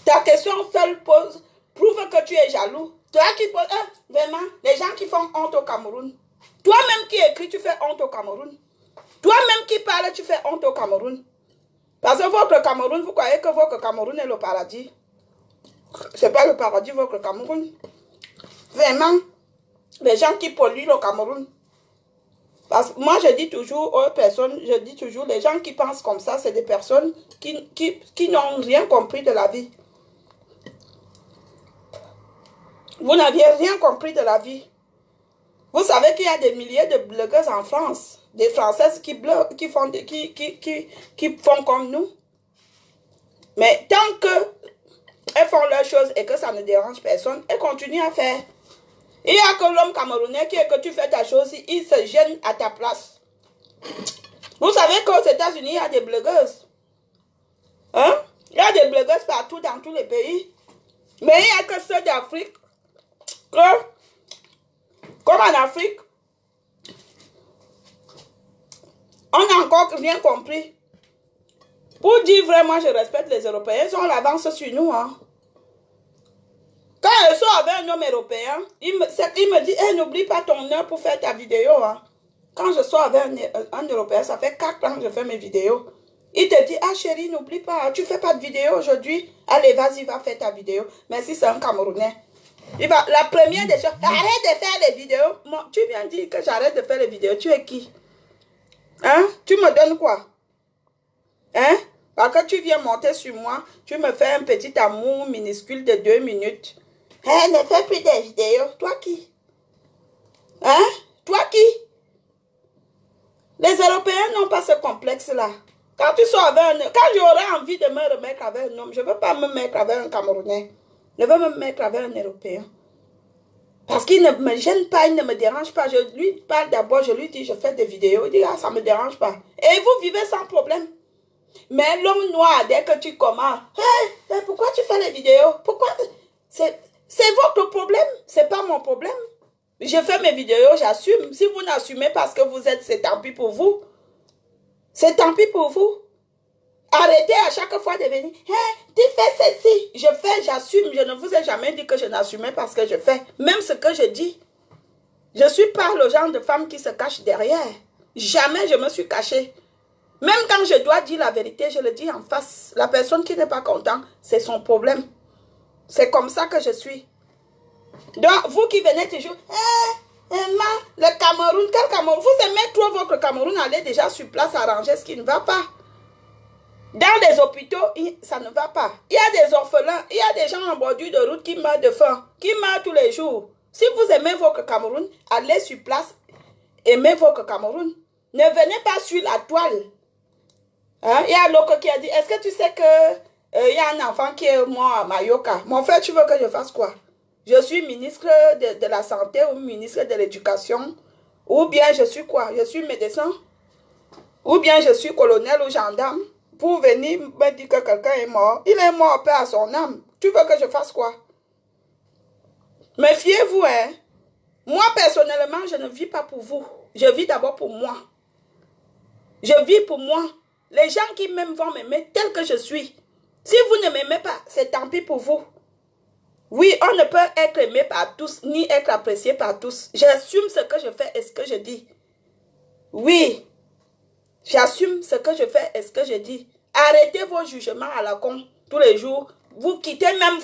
Ta question seule pose, prouve que tu es jaloux. Toi qui poses, vraiment, les gens qui font honte au Cameroun. Toi-même qui écris, tu fais honte au Cameroun. Toi-même qui parles, tu fais honte au Cameroun. Parce que votre Cameroun, vous croyez que votre Cameroun est le paradis. C'est pas le paradis, votre Cameroun. Vraiment, les gens qui polluent le Cameroun. Parce que moi, je dis toujours aux personnes, je dis toujours, les gens qui pensent comme ça, c'est des personnes qui n'ont rien compris de la vie. Vous n'aviez rien compris de la vie. Vous savez qu'il y a des milliers de blogueuses en France, des Françaises qui font comme nous. Mais tant qu'elles font leurs choses et que ça ne dérange personne, elles continuent à faire. Il n'y a que l'homme camerounais qui est que tu fais ta chose, il se gêne à ta place. Vous savez qu'aux États-Unis, il y a des blogueuses. Hein? Il y a des blogueuses partout dans tous les pays. Mais il n'y a que ceux d'Afrique. Comme en Afrique, on n'a encore rien compris. Pour dire vraiment, je respecte les Européens, ils ont l'avance sur nous. Hein. Quand je sors avec un homme européen, il me dit, hey, n'oublie pas ton heure pour faire ta vidéo. Hein. Quand je sors avec un Européen, ça fait 4 ans que je fais mes vidéos. Il te dit, ah chérie, n'oublie pas, tu fais pas de vidéo aujourd'hui. Allez, vas-y, va faire ta vidéo. Mais si c'est un Camerounais, la première des choses, arrête de faire les vidéos. Moi, tu viens dire que j'arrête de faire les vidéos. Tu es qui? Hein? Tu me donnes quoi? Hein? Parce que tu viens monter sur moi, tu me fais un petit amour minuscule de 2 minutes. Hein? Ne fais plus des vidéos. Toi qui? Hein? Toi qui? Les Européens n'ont pas ce complexe-là. Quand tu sors avec quand j'aurai envie de me remettre avec un homme, je ne veux pas me mettre avec un Camerounais. Je veux me mettre avec un Européen. Parce qu'il ne me gêne pas, il ne me dérange pas. Je lui parle d'abord, je lui dis, je fais des vidéos. Il dit, ah, ça ne me dérange pas. Et vous vivez sans problème. Mais l'homme noir, dès que tu commences, hey, pourquoi tu fais les vidéos? Pourquoi? C'est votre problème, c'est pas mon problème. Je fais mes vidéos, j'assume. Si vous n'assumez pas ce que vous êtes, c'est tant pis pour vous. C'est tant pis pour vous. Arrêtez à chaque fois de venir. Hey, tu fais ceci. Je fais, j'assume. Je ne vous ai jamais dit que je n'assumais pas ce que je fais. Même ce que je dis. Je ne suis pas le genre de femme qui se cache derrière. Jamais je me suis cachée. Même quand je dois dire la vérité, je le dis en face. La personne qui n'est pas contente, c'est son problème. C'est comme ça que je suis. Donc, vous qui venez toujours, le Cameroun, quel Cameroun? Vous aimez trop votre Cameroun, allez déjà sur place arranger ce qui ne va pas. Dans les hôpitaux, ça ne va pas. Il y a des orphelins, il y a des gens en bordure de route qui meurent de faim, qui meurent tous les jours. Si vous aimez votre Cameroun, allez sur place, aimez votre Cameroun. Ne venez pas sur la toile. Hein? Il y a l'autre qui a dit, est-ce que tu sais que il y a un enfant qui est mort à Mayoka? Mon frère, tu veux que je fasse quoi? Je suis ministre de la Santé ou ministre de l'Éducation. Ou bien je suis quoi? Je suis médecin. Ou bien je suis colonel ou gendarme. Pour venir me dire que quelqu'un est mort. Il est mort, paix à son âme. Tu veux que je fasse quoi? Méfiez-vous, hein. Moi, personnellement, je ne vis pas pour vous. Je vis d'abord pour moi. Je vis pour moi. Les gens qui m'aiment vont m'aimer tel que je suis. Si vous ne m'aimez pas, c'est tant pis pour vous. Oui, on ne peut être aimé par tous, ni être apprécié par tous. J'assume ce que je fais et ce que je dis. Oui, j'assume ce que je fais et ce que je dis. Arrêtez vos jugements à la con tous les jours. Vous quittez même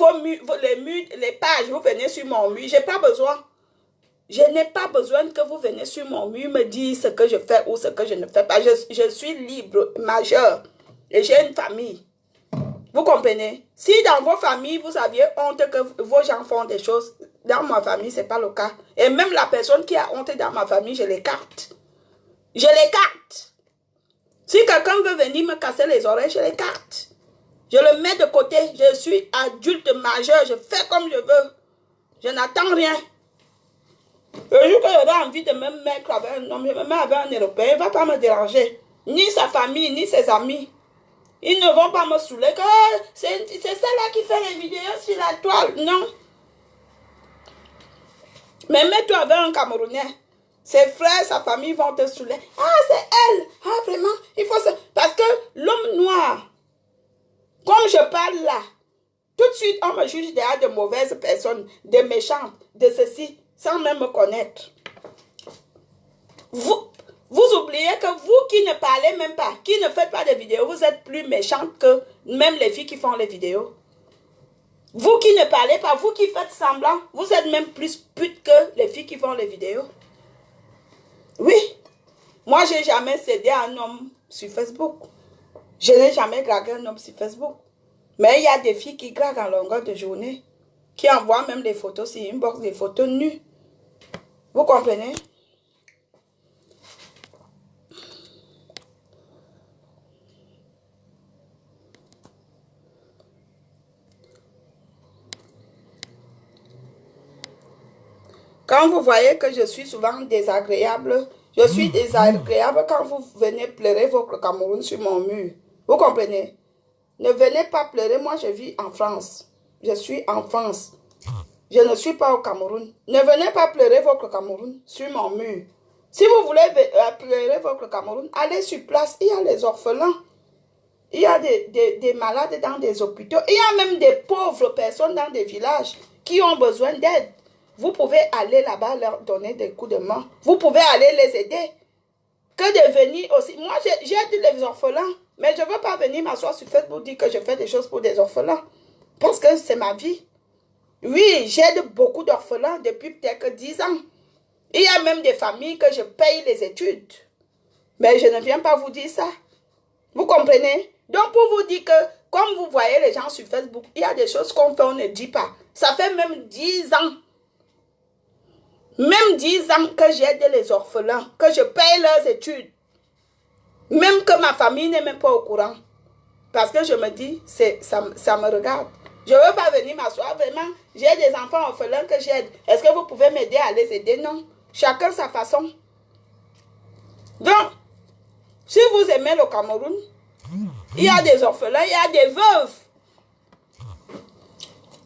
les pages, vous venez sur mon mur. Je n'ai pas besoin. Je n'ai pas besoin que vous veniez sur mon mur me dire ce que je fais ou ce que je ne fais pas. Je suis libre, majeur. Et j'ai une famille. Vous comprenez? Si dans vos familles, vous aviez honte que vos gens font des choses, dans ma famille, ce n'est pas le cas. Et même la personne qui a honte dans ma famille, je l'écarte. Je l'écarte. Si quelqu'un veut venir me casser les oreilles, je l'écarte. Je le mets de côté. Je suis adulte majeur. Je fais comme je veux. Je n'attends rien. Le jour que j'aurai envie de me mettre avec un homme, je me mets avec un Européen, il ne va pas me déranger. Ni sa famille, ni ses amis. Ils ne vont pas me saouler. C'est celle-là qui fait les vidéos sur la toile. Non. Mais mets-toi avec un Camerounais. Ses frères, sa famille vont te saouler. Ah, c'est elle. Ah, vraiment. Il faut se... Parce que l'homme noir, comme je parle là, tout de suite, on me juge derrière de mauvaises personnes, de méchantes, de ceci, sans même me connaître. Vous oubliez que vous qui ne parlez même pas, qui ne faites pas de vidéos, vous êtes plus méchante que même les filles qui font les vidéos. Vous qui ne parlez pas, vous qui faites semblant, vous êtes même plus pute que les filles qui font les vidéos. Oui. Moi, je n'ai jamais cédé à un homme sur Facebook. Je n'ai jamais dragué un homme sur Facebook. Mais il y a des filles qui draguent en longueur de journée, qui envoient même des photos sur inbox, des photos nues. Vous comprenez? Quand vous voyez que je suis souvent désagréable, je suis désagréable quand vous venez pleurer votre Cameroun sur mon mur. Vous comprenez? Ne venez pas pleurer, moi je vis en France. Je suis en France. Je ne suis pas au Cameroun. Ne venez pas pleurer votre Cameroun sur mon mur. Si vous voulez pleurer votre Cameroun, allez sur place. Il y a les orphelins. Il y a des malades dans des hôpitaux. Il y a même des pauvres personnes dans des villages qui ont besoin d'aide. Vous pouvez aller là-bas leur donner des coups de main. Vous pouvez aller les aider. Que de venir aussi. Moi, j'aide les orphelins. Mais je ne veux pas venir m'asseoir sur Facebook dire que je fais des choses pour des orphelins. Parce que c'est ma vie. Oui, j'aide beaucoup d'orphelins depuis peut-être 10 ans. Il y a même des familles que je paye les études. Mais je ne viens pas vous dire ça. Vous comprenez? Donc, pour vous dire que, comme vous voyez les gens sur Facebook, il y a des choses qu'on fait, on ne dit pas. Ça fait même 10 ans. Même 10 ans que j'aide les orphelins, que je paye leurs études. Même que ma famille n'est même pas au courant. Parce que je me dis, ça me regarde. Je ne veux pas venir m'asseoir, vraiment. J'ai des enfants orphelins que j'aide. Est-ce que vous pouvez m'aider à les aider? Non. Chacun sa façon. Donc, si vous aimez le Cameroun, il y a des orphelins, il y a des veuves.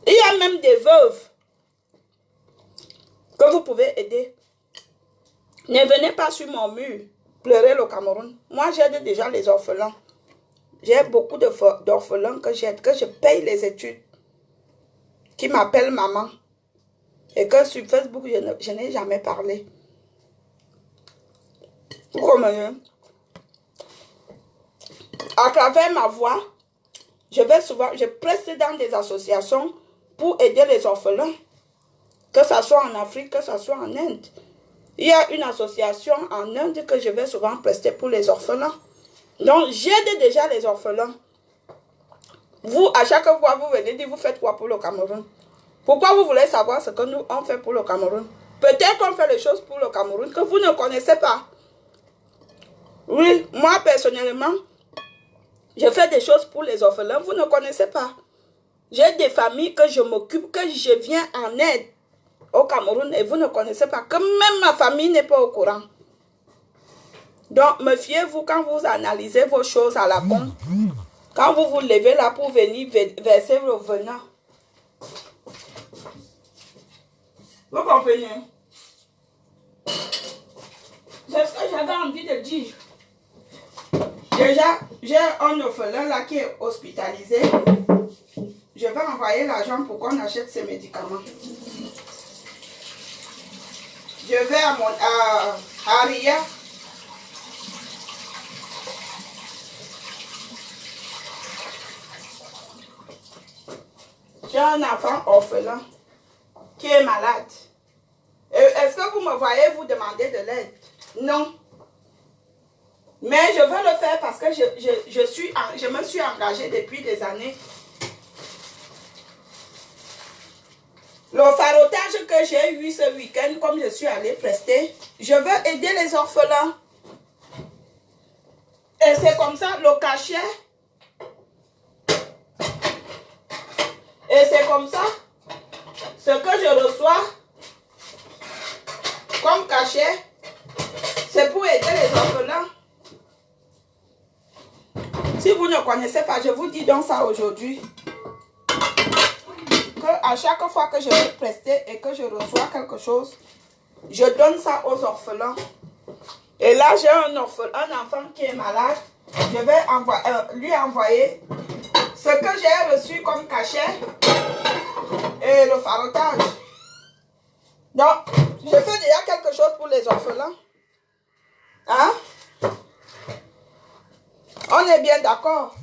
Il y a même des veuves que vous pouvez aider. Ne venez pas sur mon mur pleurer le Cameroun. Moi, j'aide déjà les orphelins. J'ai beaucoup d'orphelins que j'aide, que je paye les études, qui m'appellent maman. Et que sur Facebook, je n'ai jamais parlé. Vous comprenez? À travers ma voix, je presse dans des associations pour aider les orphelins. Que ce soit en Afrique, que ce soit en Inde. Il y a une association en Inde que je vais souvent prester pour les orphelins. Donc, j'aide déjà les orphelins. Vous, à chaque fois, vous venez dire, vous faites quoi pour le Cameroun? Pourquoi vous voulez savoir ce que nous, on fait pour le Cameroun? Peut-être qu'on fait les choses pour le Cameroun que vous ne connaissez pas. Oui, moi, personnellement, je fais des choses pour les orphelins, vous ne connaissez pas. J'ai des familles que je m'occupe, que je viens en aide au Cameroun et vous ne connaissez pas, que même ma famille n'est pas au courant. Donc, méfiez-vous quand vous analysez vos choses à la con. Quand vous vous levez là pour venir verser vos venants. Vous comprenez? C'est ce que j'avais envie de dire. Déjà, j'ai un orphelin là qui est hospitalisé. je vais envoyer l'argent pour qu'on achète ces médicaments. Je vais à Ria. J'ai un enfant orphelin qui est malade. Est-ce que vous me voyez vous demander de l'aide? Non. Mais je veux le faire parce que je me suis engagée depuis des années. Le farotage que j'ai eu ce week-end, comme je suis allée prester, je veux aider les orphelins. Et c'est comme ça, le cachet. Et c'est comme ça, ce que je reçois comme cachet, c'est pour aider les orphelins. Si vous ne connaissez pas, je vous dis donc ça aujourd'hui. À chaque fois que je vais prester et que je reçois quelque chose, je donne ça aux orphelins. Et là, j'ai un enfant qui est malade. Je vais lui envoyer ce que j'ai reçu comme cachet et le farotage. Donc, je fais déjà quelque chose pour les orphelins. Hein? On est bien d'accord?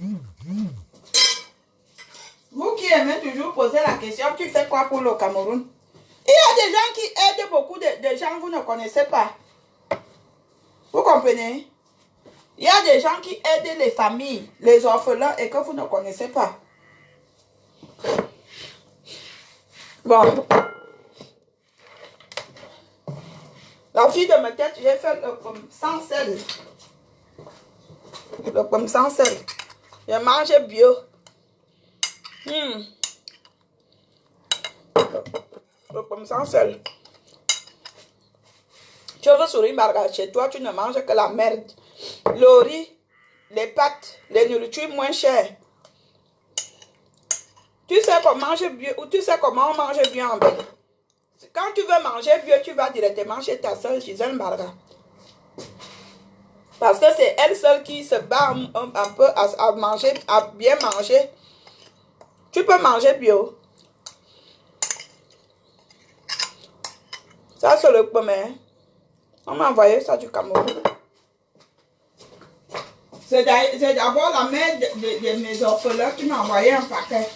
Vous qui aimez toujours poser la question, tu fais quoi pour le Cameroun? Il y a des gens qui aident beaucoup de gens que vous ne connaissez pas. Vous comprenez? Il y a des gens qui aident les familles, les orphelins et que vous ne connaissez pas. Bon. La fille de ma tête, j'ai fait le pomme sans sel. Le pomme sans sel. J'ai mangé bio. Le pomme sans sel. Tu veux sourire, Margaret, chez toi, tu ne manges que la merde. Le riz, les pâtes, les nourritures moins chères. Tu sais comment manger bio, ou tu sais comment on mange bien en Belgique. Quand tu veux manger bio, tu vas directement chez ta soeur Gisèle Marga. Parce que c'est elle seule qui se bat un peu à manger, à bien manger. Tu peux manger bio. Ça, c'est le premier. On m'a envoyé ça du Cameroun. C'est d'abord la mère de mes orphelins qui m'a envoyé un paquet.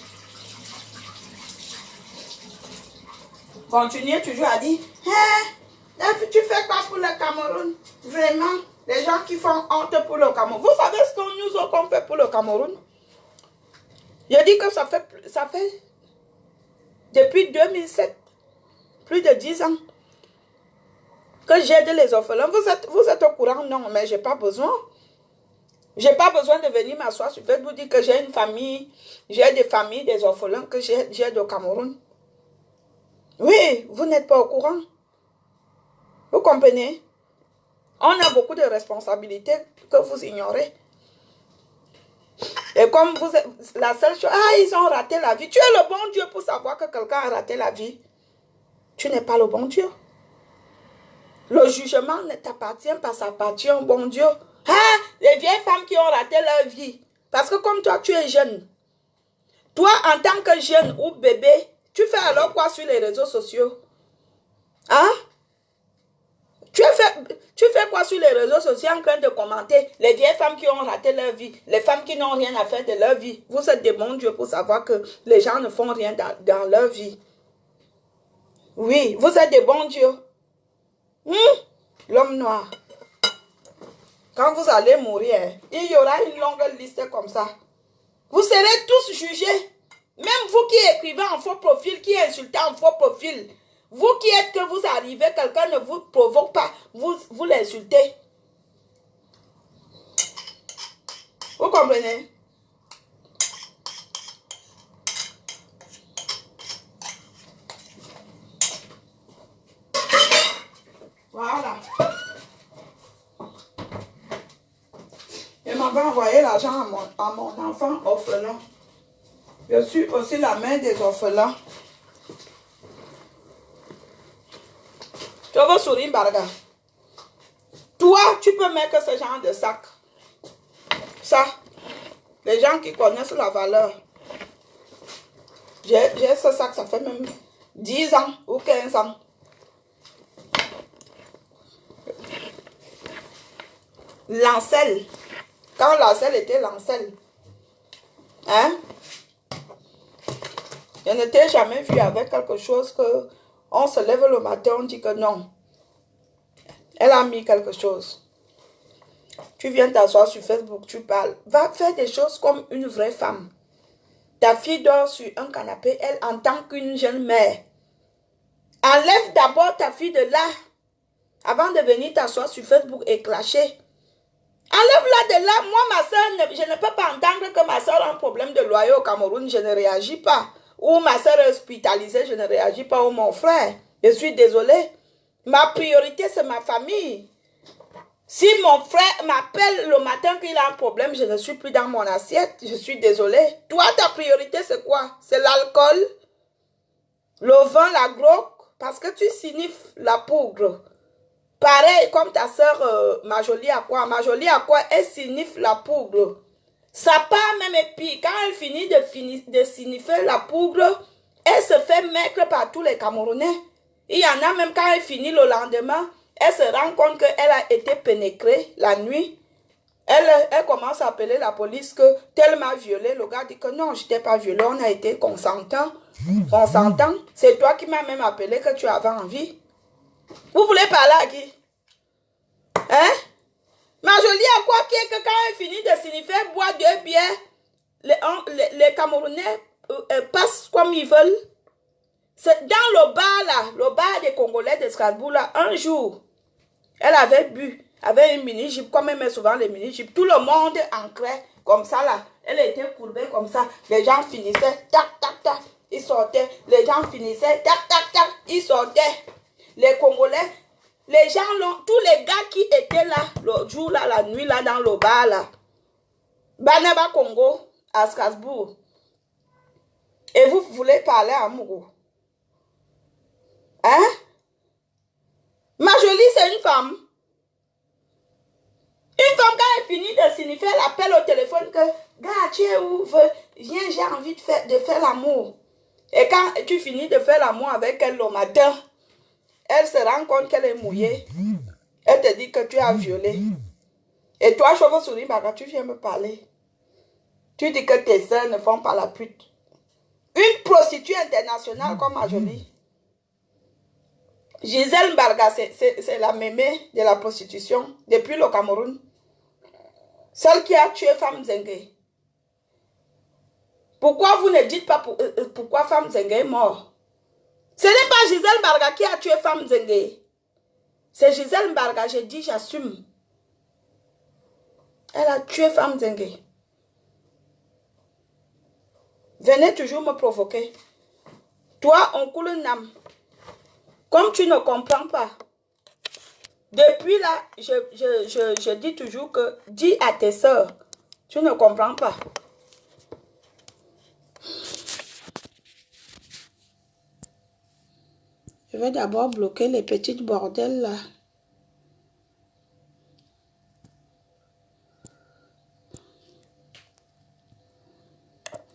Continuez toujours à dire, hey, tu fais quoi pour le Cameroun? Vraiment, les gens qui font honte pour le Cameroun. Vous savez ce qu'on fait pour le Cameroun? Je dis que ça fait depuis 2007, plus de 10 ans, que j'aide les orphelins. Vous êtes au courant? Non, mais j'ai pas besoin. J'ai pas besoin de venir m'asseoir sur Facebook, dire que j'ai une famille, j'ai des familles, des orphelins que j'aide au Cameroun. Oui, vous n'êtes pas au courant. Vous comprenez? On a beaucoup de responsabilités que vous ignorez. Et comme vous êtes la seule chose, ils ont raté la vie. Tu es le bon Dieu pour savoir que quelqu'un a raté la vie. Tu n'es pas le bon Dieu. Le jugement ne t'appartient pas, ça appartient au bon Dieu. Les vieilles femmes qui ont raté leur vie. Parce que comme toi, tu es jeune. Toi, en tant que jeune ou bébé, tu fais alors quoi sur les réseaux sociaux? Tu fais quoi sur les réseaux sociaux en train de commenter les vieilles femmes qui ont raté leur vie, les femmes qui n'ont rien à faire de leur vie? Vous êtes des bons dieux pour savoir que les gens ne font rien dans leur vie. Oui, vous êtes des bons dieux. L'homme noir. Quand vous allez mourir, il y aura une longue liste comme ça. Vous serez tous jugés. Même vous qui écrivez en faux profil, qui insultez en faux profil. Vous qui êtes que vous arrivez, quelqu'un ne vous provoque pas, vous l'insultez. Vous comprenez? Voilà. Il m'avait envoyé l'argent à mon enfant orphelin. Je suis aussi la mère des orphelins. Tu veux sourire, Barga? Toi, tu peux mettre ce genre de sac. Ça, les gens qui connaissent la valeur. J'ai ce sac, ça fait même 10 ans ou 15 ans. Lancel. Quand Lancel était Lancel. Hein? Je ne t'ai jamais vu avec quelque chose que on se lève le matin, on dit que non. Elle a mis quelque chose. Tu viens t'asseoir sur Facebook, tu parles. Va faire des choses comme une vraie femme. Ta fille dort sur un canapé, elle en tant qu'une jeune mère. Enlève d'abord ta fille de là, avant de venir t'asseoir sur Facebook et clasher. Enlève-la de là. Moi, ma soeur, je ne peux pas entendre que ma soeur a un problème de loyer au Cameroun, je ne réagis pas. Ou ma soeur est hospitalisée, je ne réagis pas. Ou mon frère, je suis désolée. Ma priorité, c'est ma famille. Si mon frère m'appelle le matin qu'il a un problème, je ne suis plus dans mon assiette. Je suis désolée. Toi, ta priorité, c'est quoi? C'est l'alcool, le vin, la grogue, parce que tu sniffes la poudre. Pareil comme ta soeur Majolie à quoi? Majolie à quoi? Elle signifie la poudre. Ça part même et puis quand elle finit de signifier la poudre, elle se fait mettre par tous les Camerounais. Il y en a même quand elle finit le lendemain, elle se rend compte qu'elle a été pénétrée la nuit. Elle commence à appeler la police que tel m'a violé. Le gars dit que non, je t'ai pas violé, on a été consentant. Consentant, c'est toi qui m'as même appelé que tu avais envie. Vous voulez parler à qui? Hein? Majolie à quoi qui est que quand elle finit de signifier boire 2 bières, les Camerounais passent comme ils veulent. C'est dans le bar là, le bar des Congolais de Strasbourg là, un jour, elle avait bu, avait une mini-jupe, comme elle met souvent les mini-jupes. Tout le monde ancrait comme ça là. Elle était courbée comme ça. Les gens finissaient, tac, tac, tac, ils sortaient. Les gens finissaient, tac, tac, tac, ils sortaient. Les Congolais, les gens, tous les gars qui étaient là, le jour là, la nuit là, dans le bar là, Banaba Congo, à Strasbourg. Et vous voulez parler à Mougou? Hein? Majolie, c'est une femme. Une femme, quand elle finit de signifier, elle appelle au téléphone que, gars, tu es où? Viens, j'ai envie de faire l'amour. Et quand tu finis de faire l'amour avec elle le matin, elle se rend compte qu'elle est mouillée. Elle te dit que tu as violé. Et toi, chauve-souris, tu viens me parler. Tu dis que tes soeurs ne font pas la pute. Une prostituée internationale comme Majolie. Gisèle Mbarga, c'est la mémé de la prostitution depuis le Cameroun. Celle qui a tué Femme Zengue. Pourquoi vous ne dites pas pourquoi Femme Zengue est morte? Ce n'est pas Gisèle Mbarga qui a tué Femme Zengue. C'est Gisèle Mbarga, j'ai dit, j'assume. Elle a tué Femme Zengue. Venez toujours me provoquer. Toi, on coule une âme. Comme tu ne comprends pas. Depuis là, je dis toujours que dis à tes soeurs, tu ne comprends pas. Je vais d'abord bloquer les petites bordels là.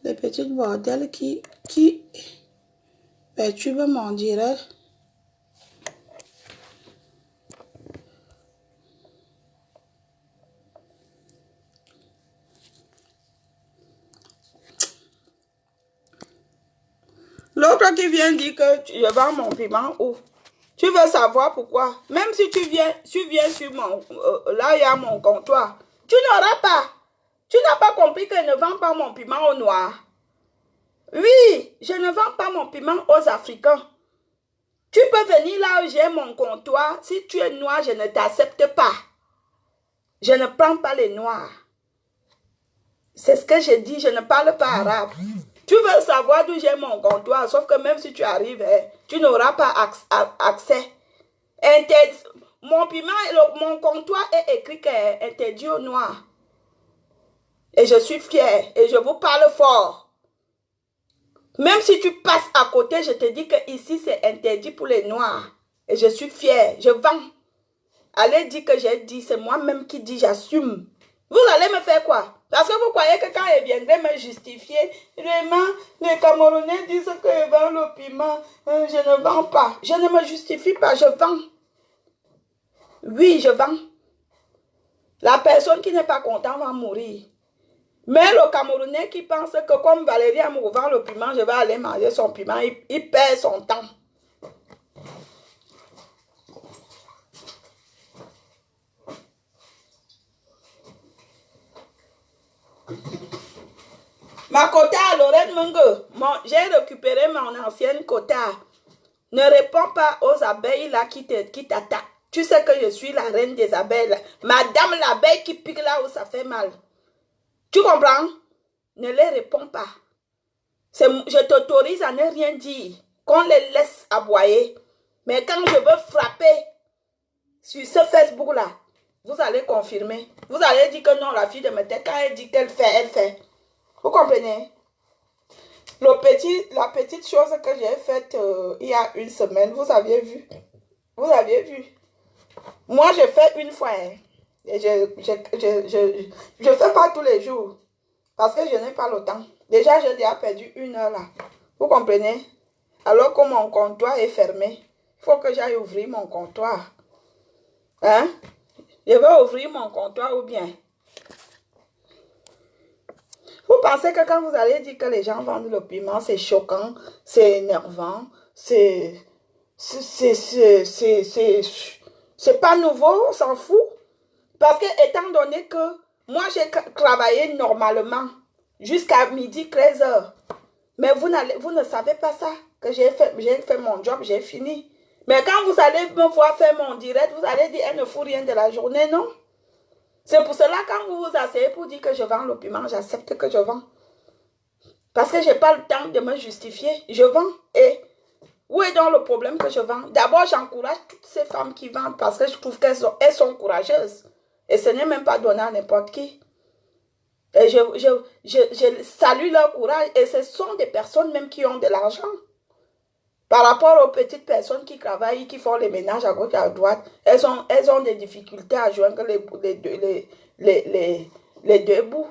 Les petites bordels qui perturbent mon direct. L'autre qui vient dire que je vends mon piment où? Tu veux savoir pourquoi? Même si tu viens sur mon... là, il y a mon comptoir. Tu n'auras pas. Tu n'as pas compris que je ne vends pas mon piment au noir. Oui, je ne vends pas mon piment aux Africains. Tu peux venir là où j'ai mon comptoir. Si tu es noir, je ne t'accepte pas. Je ne prends pas les noirs. C'est ce que j'ai dit, je ne parle pas arabe. Tu veux savoir d'où j'ai mon comptoir, sauf que même si tu arrives, tu n'auras pas accès. Mon piment, mon comptoir est écrit qu'est interdit aux noirs. Et je suis fière et je vous parle fort. Même si tu passes à côté, je te dis que ici c'est interdit pour les noirs. Et je suis fière, je vends. Allez dire que j'ai dit, c'est moi-même qui dis, j'assume. Vous allez me faire quoi? Parce que vous croyez que quand ils viendraient me justifier, vraiment, les Camerounais disent qu'ils vendent le piment. Je ne vends pas. Je ne me justifie pas, je vends. Oui, je vends. La personne qui n'est pas contente va mourir. Mais le Camerounais qui pense que comme Valérie Amour vend le piment, je vais aller manger son piment, il perd son temps. Ma quota à Lorraine Mungo, j'ai récupéré mon ancienne quota. Ne réponds pas aux abeilles là qui t'attaquent. Tu sais que je suis la reine des abeilles. Là. Madame l'abeille qui pique là où ça fait mal. Tu comprends? Ne les réponds pas. Je t'autorise à ne rien dire. Qu'on les laisse aboyer. Mais quand je veux frapper sur ce Facebook là, vous allez confirmer. Vous allez dire que non, la fille de ma tête, quand elle dit qu'elle fait, elle fait. Vous comprenez? La petite chose que j'ai faite il y a une semaine, vous aviez vu? Vous aviez vu? Moi, je fais une fois. Hein. Et je fais pas tous les jours. Parce que je n'ai pas le temps. Déjà, j'ai déjà perdu 1 heure là. Vous comprenez? Alors que mon comptoir est fermé. Il faut que j'aille ouvrir mon comptoir. Hein? Je vais ouvrir mon comptoir ou bien... Vous pensez que quand vous allez dire que les gens vendent le piment, c'est choquant, c'est énervant, c'est pas nouveau, on s'en fout. Parce que étant donné que moi j'ai travaillé normalement jusqu'à midi 13h, mais vous ne savez pas ça, que j'ai fait mon job, j'ai fini. Mais quand vous allez me voir faire mon direct, vous allez dire, elle ne fout rien de la journée, non? C'est pour cela, quand vous vous asseyez pour dire que je vends le piment, j'accepte que je vends. Parce que je n'ai pas le temps de me justifier. Je vends. Et où est donc le problème que je vends? D'abord, j'encourage toutes ces femmes qui vendent parce que je trouve qu'elles sont courageuses. Et ce n'est même pas donné à n'importe qui. Et je salue leur courage. Et ce sont des personnes même qui ont de l'argent. Par rapport aux petites personnes qui travaillent, qui font les ménages à gauche et à droite, elles ont des difficultés à joindre les deux bouts.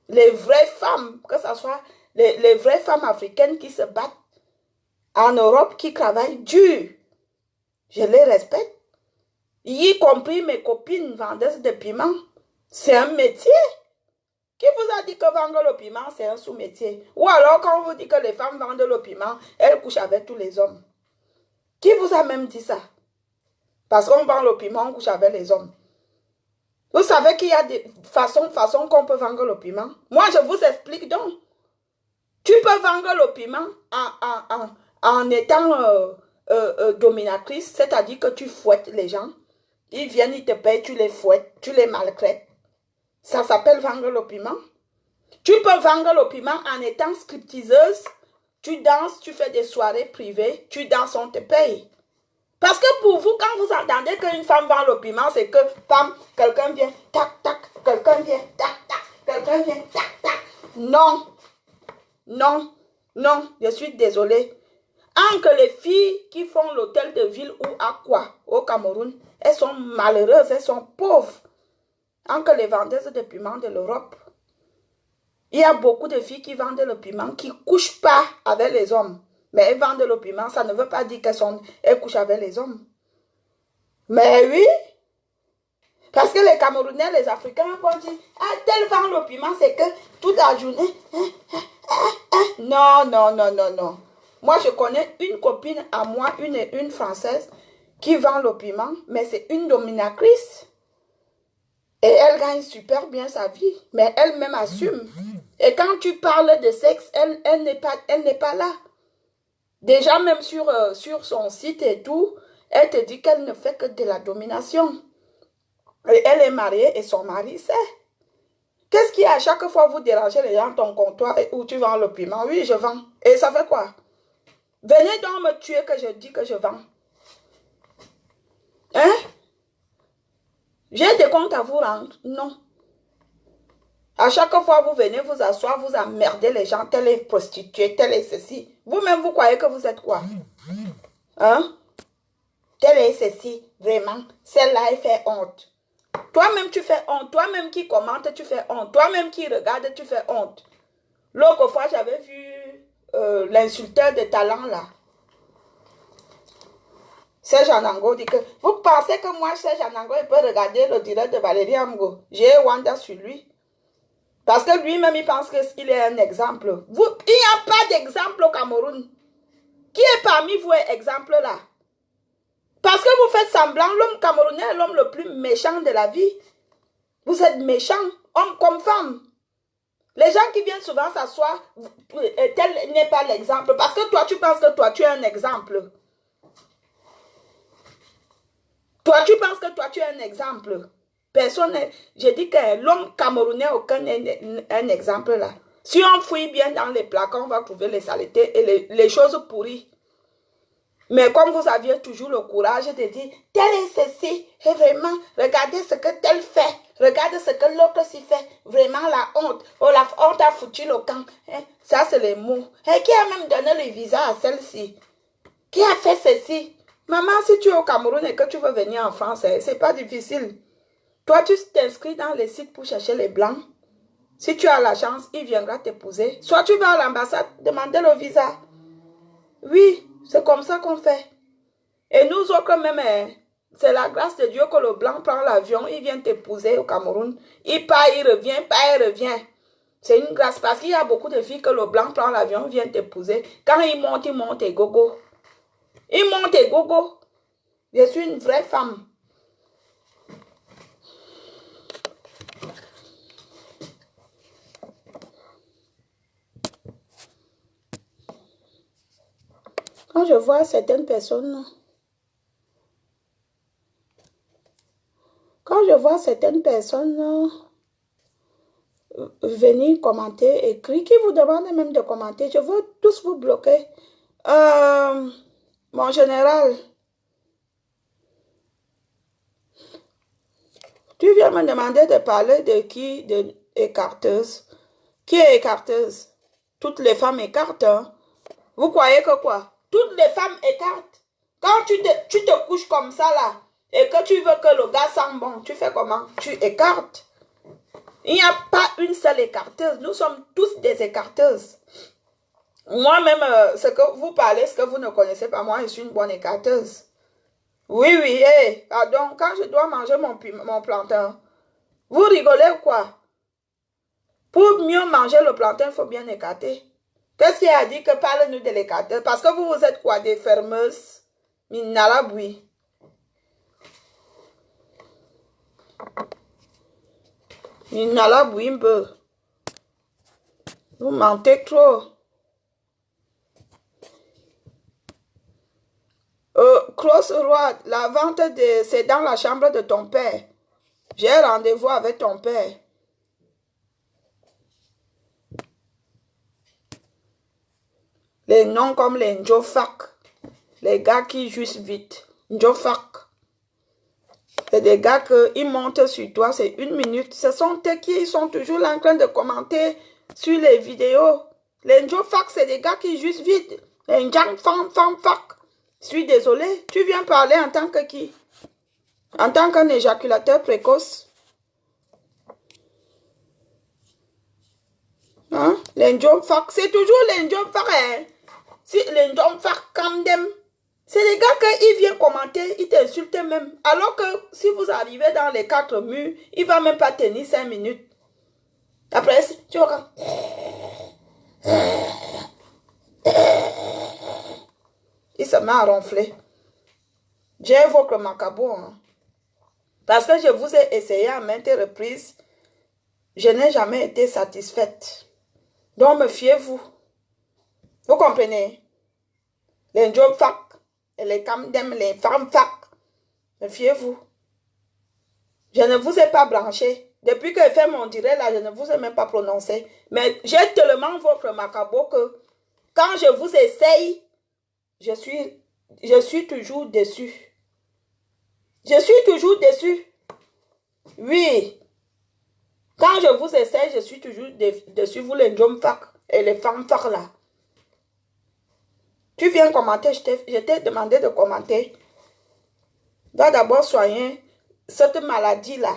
Les vraies femmes, que ce soit les vraies femmes africaines qui se battent en Europe, qui travaillent dur, je les respecte. Y compris mes copines vendeuses de piment. C'est un métier. Qui vous a dit que vendre le piment, c'est un sous-métier? Ou alors, quand on vous dit que les femmes vendent le piment, elles couchent avec tous les hommes. Qui vous a même dit ça? Parce qu'on vend le piment, on couche avec les hommes. Vous savez qu'il y a des façons qu'on peut vendre le piment. Moi, je vous explique donc. Tu peux vendre le piment en étant dominatrice, c'est-à-dire que tu fouettes les gens. Ils viennent, ils te payent, tu les fouettes, tu les maltraites. Ça s'appelle vendre le piment. Tu peux vendre le piment en étant scriptiseuse. Tu danses, tu fais des soirées privées, tu danses, on te paye. Parce que pour vous, quand vous entendez qu'une femme vend le piment, c'est que, pam, quelqu'un vient, tac, tac, quelqu'un vient, tac, tac, quelqu'un vient, tac, tac. Non, non, non, je suis désolée. Que les filles qui font l'hôtel de ville ou à quoi, au Cameroun, elles sont malheureuses, elles sont pauvres. Que les vendeuses de piment de l'Europe, il y a beaucoup de filles qui vendent le piment qui ne couchent pas avec les hommes. Mais elles vendent le piment, ça ne veut pas dire qu'elles couchent avec les hommes. Mais oui, parce que les Camerounais, les Africains vont dire, ah, tel vend le piment, c'est que toute la journée, non, non, non, non, non. Moi, je connais une copine à moi, une Française, qui vend le piment, mais c'est une dominatrice. Et elle gagne super bien sa vie, mais elle-même assume. Et quand tu parles de sexe, elle n'est pas là. Déjà, même sur son site et tout, elle te dit qu'elle ne fait que de la domination. Et elle est mariée et son mari sait. Qu'est-ce qui, à chaque fois, vous dérangez les gens dans ton comptoir où tu vends le piment? Oui, je vends. Et ça fait quoi? Venez donc me tuer que je dis que je vends. Hein? J'ai des comptes à vous rendre? Non. À chaque fois, vous venez vous asseoir, vous emmerdez les gens, telle est prostituée, telle est ceci. Vous-même, vous croyez que vous êtes quoi? Hein? Telle est ceci, vraiment. Celle-là, elle fait honte. Toi-même, tu fais honte. Toi-même qui commente, tu fais honte. Toi-même qui regarde, tu fais honte. L'autre fois, j'avais vu l'insulteur de talent là. Serge Anango dit que vous pensez que moi, Serge Anango, il peut regarder le direct de Valérie Amgo. J'ai Wanda sur lui. Parce que lui-même, il pense qu'il est un exemple. Il n'y a pas d'exemple au Cameroun. Qui est parmi vous est exemple là? Parce que vous faites semblant, l'homme camerounais est l'homme le plus méchant de la vie. Vous êtes méchant, homme comme femme. Les gens qui viennent souvent s'asseoir, tel n'est pas l'exemple. Parce que toi, tu penses que toi, tu es un exemple. Toi, tu penses que toi, tu es un exemple. Personne n'est... Je dis que l'homme camerounais, aucun n'est un exemple là. Si on fouille bien dans les placards, on va trouver les saletés et les choses pourries. Mais comme vous aviez toujours le courage de dire, tel est ceci, et vraiment, regardez ce que tel fait, regardez ce que l'autre s'y fait, vraiment la honte, oh la honte a foutu le camp. Ça, c'est les mots. Et qui a même donné le visa à celle-ci? Qui a fait ceci? Maman, si tu es au Cameroun et que tu veux venir en France, c'est pas difficile. Toi, tu t'inscris dans les sites pour chercher les blancs. Si tu as la chance, il viendra t'épouser. Soit tu vas à l'ambassade demander le visa. Oui, c'est comme ça qu'on fait. Et nous autres même, c'est la grâce de Dieu que le blanc prend l'avion, il vient t'épouser au Cameroun. Il part, il revient, part, il revient. C'est une grâce parce qu'il y a beaucoup de filles que le blanc prend l'avion, vient t'épouser. Quand il monte et gogo. Il monte et gogo. Je suis une vraie femme. Quand je vois certaines personnes, venir commenter, écrire, qui vous demandent même de commenter, je veux tous vous bloquer. Mon général, tu viens me demander de parler de qui? De écarteuse. Qui est écarteuse? Toutes les femmes écartent. Hein? Vous croyez que quoi? Toutes les femmes écartent. Quand tu te couches comme ça là, et que tu veux que le gars sente bon, tu fais comment? Tu écartes. Il n'y a pas une seule écarteuse. Nous sommes tous des écarteuses. Moi-même, ce que vous parlez, ce que vous ne connaissez pas, moi, je suis une bonne écarteuse. Oui, oui, pardon, quand je dois manger mon plantain, vous rigolez ou quoi? Pour mieux manger le plantain, il faut bien écarter. Qu'est-ce qui a dit que parle-nous de l'écarteuse? Parce que vous êtes quoi, des fermeuses? Minalaboui. Minalaboui un peu. Vous mentez trop. Cross Road, la vente c'est dans la chambre de ton père. J'ai rendez-vous avec ton père. Les noms comme les Njofak, les gars qui jouissent vite. Njofak. C'est des gars qui montent sur toi, c'est 1 minute. Ce sont eux qui sont toujours là en train de commenter sur les vidéos. Les Njofak, c'est des gars qui jouissent vite. Les Njang Fam Fam Fak. Je suis désolée, tu viens parler en tant que qui? En tant qu'un éjaculateur précoce. Hein? Les Njofak, c'est toujours les Njofak. Hein? Si les Njofak Kamdem. C'est les gars qui viennent commenter, ils t'insultent même. Alors que si vous arrivez dans les 4 murs, il ne va même pas tenir 5 minutes. Après, tu vois il se met à ronfler. J'évoque Macabo. Hein. Parce que je vous ai essayé à maintes reprises. Je n'ai jamais été satisfaite. Donc, me fiez-vous. Vous comprenez? Les job fac, les camdem, les femmes fac. Me fiez-vous. Je ne vous ai pas branché. Depuis que j'ai fait mon direct là, je ne vous ai même pas prononcé. Mais j'ai tellement votre Macabo que quand je vous essaye, je suis toujours déçu. Je suis toujours déçu. Oui. Quand je vous essaye, je suis toujours déçu. Vous les hommes fac et les femmes fac là. Tu viens commenter, je t'ai demandé de commenter. Va d'abord soigner cette maladie-là,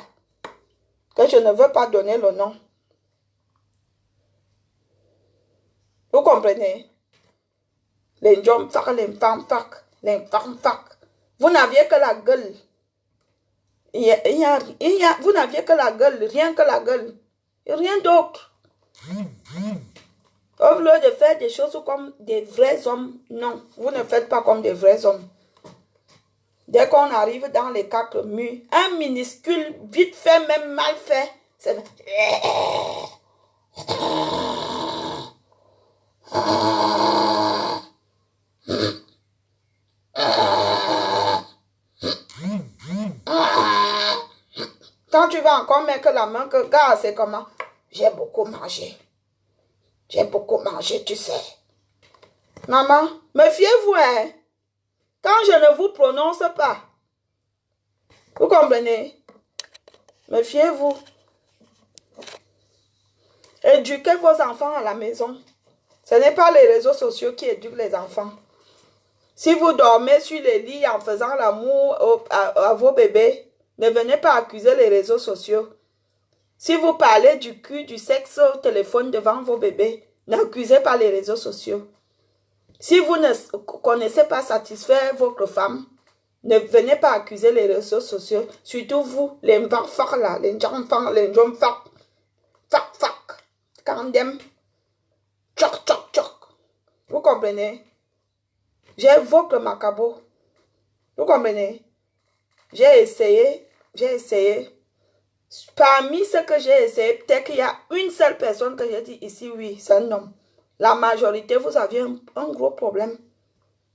que je ne veux pas donner le nom. Vous comprenez? Les hommes fac, les femmes fac, les femmes fac. Vous n'aviez que la gueule. Vous n'aviez que la gueule, rien que la gueule. Et rien d'autre. Au lieu de faire des choses comme des vrais hommes, non, vous ne faites pas comme des vrais hommes. Dès qu'on arrive dans les quatre murs, un minuscule, vite fait, même mal fait, c'est... Quand tu vas encore mettre la main, que gars, c'est comment? J'ai beaucoup mangé. J'ai beaucoup mangé, tu sais. Maman, méfiez-vous, hein. Quand je ne vous prononce pas, vous comprenez? Méfiez-vous. Éduquez vos enfants à la maison. Ce n'est pas les réseaux sociaux qui éduquent les enfants. Si vous dormez sur les lits en faisant l'amour à vos bébés, ne venez pas accuser les réseaux sociaux. Si vous parlez du cul, du sexe au téléphone devant vos bébés, n'accusez pas les réseaux sociaux. Si vous ne connaissez pas satisfaire votre femme, ne venez pas accuser les réseaux sociaux. Surtout vous, les enfants là, les enfants, les hommes fac, kandem, tchoc. Vous comprenez? J'ai votre macabo. Vous comprenez? J'ai essayé. Parmi ce que j'ai essayé, peut-être qu'il y a une seule personne que j'ai dit ici, oui, c'est un homme. La majorité, vous aviez un gros problème.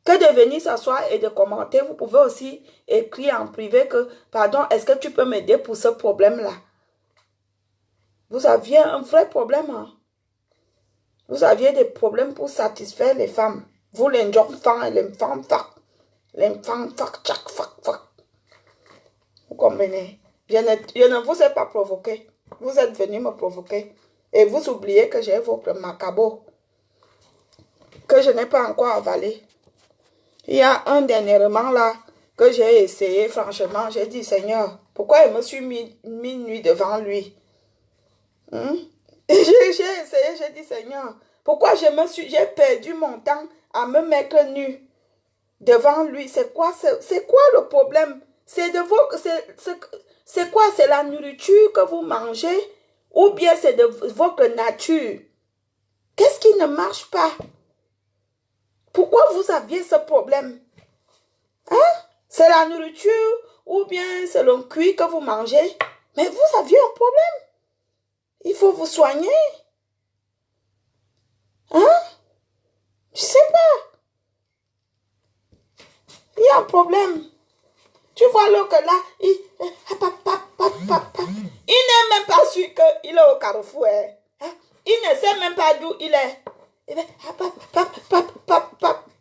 Que de venir s'asseoir et de commenter, vous pouvez aussi écrire en privé que, pardon, est-ce que tu peux m'aider pour ce problème-là? Vous aviez un vrai problème. Hein? Vous aviez des problèmes pour satisfaire les femmes. Vous, les enfants et les femmes, fac. Vous comprenez? Je ne vous ai pas provoqué. Vous êtes venu me provoquer. Et vous oubliez que j'ai votre macabo. Que je n'ai pas encore avalé. Il y a un dernièrement là que j'ai essayé. Franchement, j'ai dit, Seigneur, pourquoi je me suis mis nuit devant lui? J'ai essayé, j'ai dit, Seigneur, pourquoi j'ai perdu mon temps à me mettre nu devant lui? C'est quoi le problème? C'est quoi? C'est la nourriture que vous mangez ou bien c'est de votre nature? Qu'est-ce qui ne marche pas? Pourquoi vous aviez ce problème? Hein? C'est la nourriture ou bien c'est le cuit que vous mangez? Mais vous aviez un problème. Il faut vous soigner. Hein? Je sais pas. Il y a un problème. Tu vois l'autre là, il n'est même pas sûr qu'il est au carrefour. Hein? Il ne sait même pas d'où il est.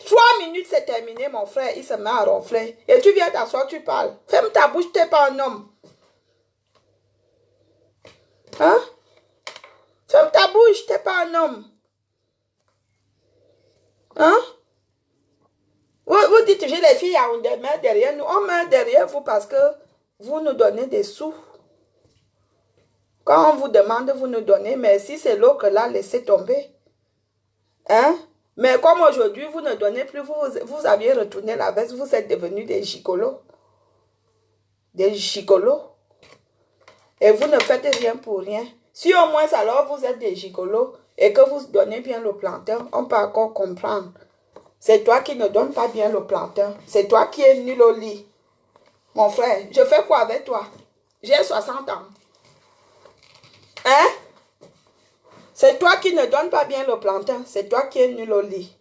3 minutes, c'est terminé, mon frère. Il se met à ronfler. Et tu viens t'asseoir, tu parles. Ferme ta bouche, tu n'es pas un homme. Hein? Ferme ta bouche, tu n'es pas un homme. Hein? Vous dites, j'ai les filles, on meurt derrière nous. On meurt derrière vous parce que vous nous donnez des sous. Quand on vous demande, vous nous donnez, mais si c'est l'autre là, laissez tomber. Hein? Mais comme aujourd'hui, vous ne donnez plus, vous aviez retourné la veste, vous êtes devenus des gigolos. Des gigolos. Et vous ne faites rien pour rien. Si au moins alors vous êtes des gigolos et que vous donnez bien le plantain, on peut encore comprendre. C'est toi qui ne donnes pas bien le plantain. C'est toi qui es nul au lit. Mon frère, je fais quoi avec toi? J'ai 60 ans. Hein? C'est toi qui ne donnes pas bien le plantain. C'est toi qui es nul au lit.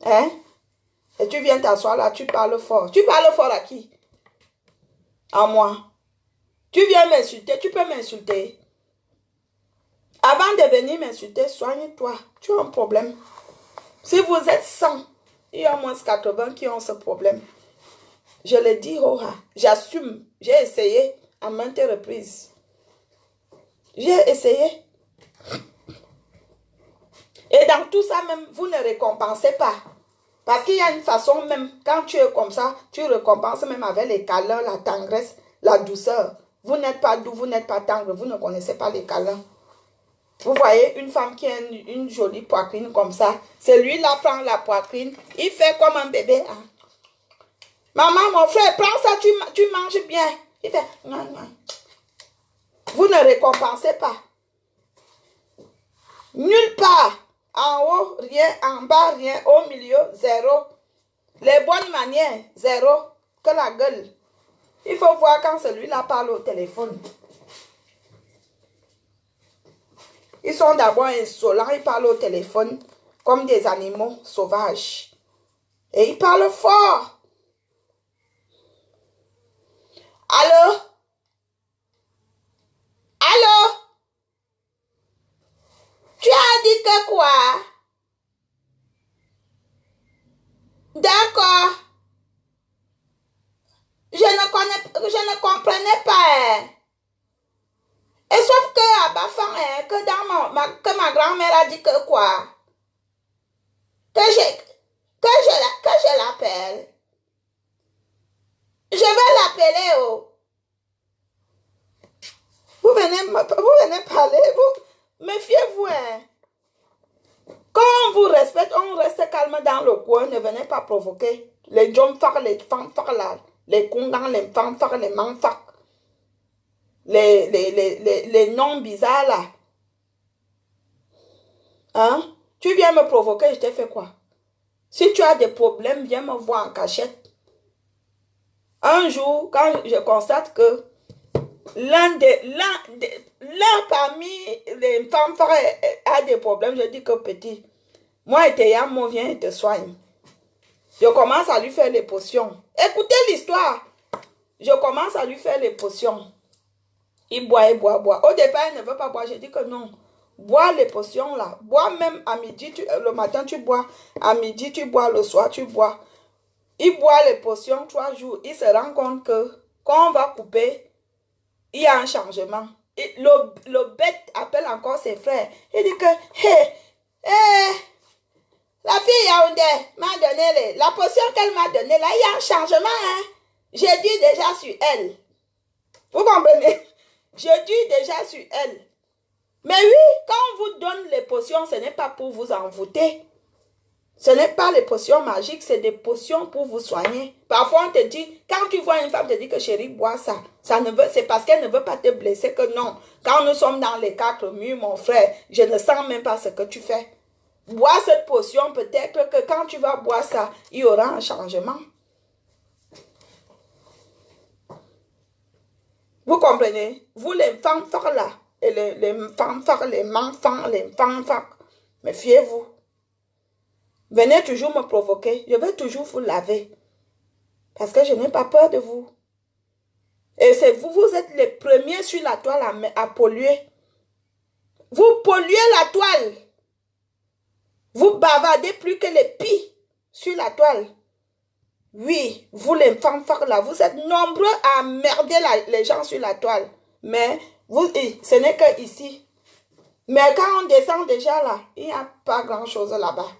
Hein? Et tu viens t'asseoir là, tu parles fort. Tu parles fort à qui? À moi. Tu viens m'insulter, tu peux m'insulter. Avant de venir m'insulter, soigne-toi. Tu as un problème. Si vous êtes 100, il y a au moins 80 qui ont ce problème. Je le dis, j'assume. J'ai essayé à maintes reprises. J'ai essayé. Et dans tout ça même, vous ne récompensez pas. Parce qu'il y a une façon même, quand tu es comme ça, tu récompenses même avec les câlins, la tendresse. la douceur. Vous n'êtes pas doux, vous n'êtes pas tendre, vous ne connaissez pas les câlins. Vous voyez une femme qui a une jolie poitrine comme ça, celui-là prend la poitrine, il fait comme un bébé. Hein. Maman, mon frère, prends ça, tu manges bien. Il fait, non, non. Vous ne récompensez pas. Nulle part. En haut, rien. En bas, rien. Au milieu, zéro. Les bonnes manières, zéro. Que la gueule. Il faut voir quand celui-là parle au téléphone. Ils sont d'abord insolents. Ils parlent au téléphone comme des animaux sauvages. Et ils parlent fort. Allô? Allô? Tu as dit que quoi? D'accord. Je ne comprenais pas. Et sauf que à Bafang, que ma grand-mère a dit que quoi? Que je l'appelle. Je vais l'appeler. Oh. Vous venez parler. Méfiez-vous. Hein. Quand on vous respecte, on reste calme dans le coin. Ne venez pas provoquer. Les jomfaks, les fanfaks là. Les kongans, les fanfaks, les manfaks. Les noms bizarres là. Hein? Tu viens me provoquer, je t'ai fait quoi? Si tu as des problèmes, viens me voir en cachette. Un jour, quand je constate que l'un parmi les femmes a des problèmes, je dis que petit, moi et Théa, viens et te soigne. Je commence à lui faire les potions. Écoutez l'histoire. Je commence à lui faire les potions. Il boit. Au départ, il ne veut pas boire. Je dis que non. Bois les potions là. Bois même à midi. Le matin, tu bois. À midi, tu bois. Le soir, tu bois. Il boit les potions 3 jours. Il se rend compte que quand on va couper, il y a un changement. Et le bête appelle encore ses frères. Il dit que, la fille Yaoundé m'a donné la potion qu'elle m'a donnée là. Il y a un changement. Hein? J'ai dû déjà sur elle. Vous comprenez? J'ai dû déjà sur elle. Mais oui, quand on vous donne les potions, ce n'est pas pour vous envoûter. Ce n'est pas les potions magiques, c'est des potions pour vous soigner. Parfois, on te dit, quand tu vois une femme te dit que chérie, bois ça. C'est parce qu'elle ne veut pas te blesser que non. Quand nous sommes dans les 4 murs, mon frère, je ne sens même pas ce que tu fais. Bois cette potion, peut-être que quand tu vas boire ça, il y aura un changement. Vous comprenez? Vous les fanfars là, et les fanfars, les manfans, les fanfars, méfiez-vous. Venez toujours me provoquer, je vais toujours vous laver. Parce que je n'ai pas peur de vous. Et c'est vous êtes les premiers sur la toile à polluer. Vous polluez la toile. Vous bavardez plus que les pies sur la toile. Oui, vous les fanfars là, vous êtes nombreux à emmerder les gens sur la toile. Mais ce n'est que ici. Mais quand on descend déjà là, il n'y a pas grand chose là-bas.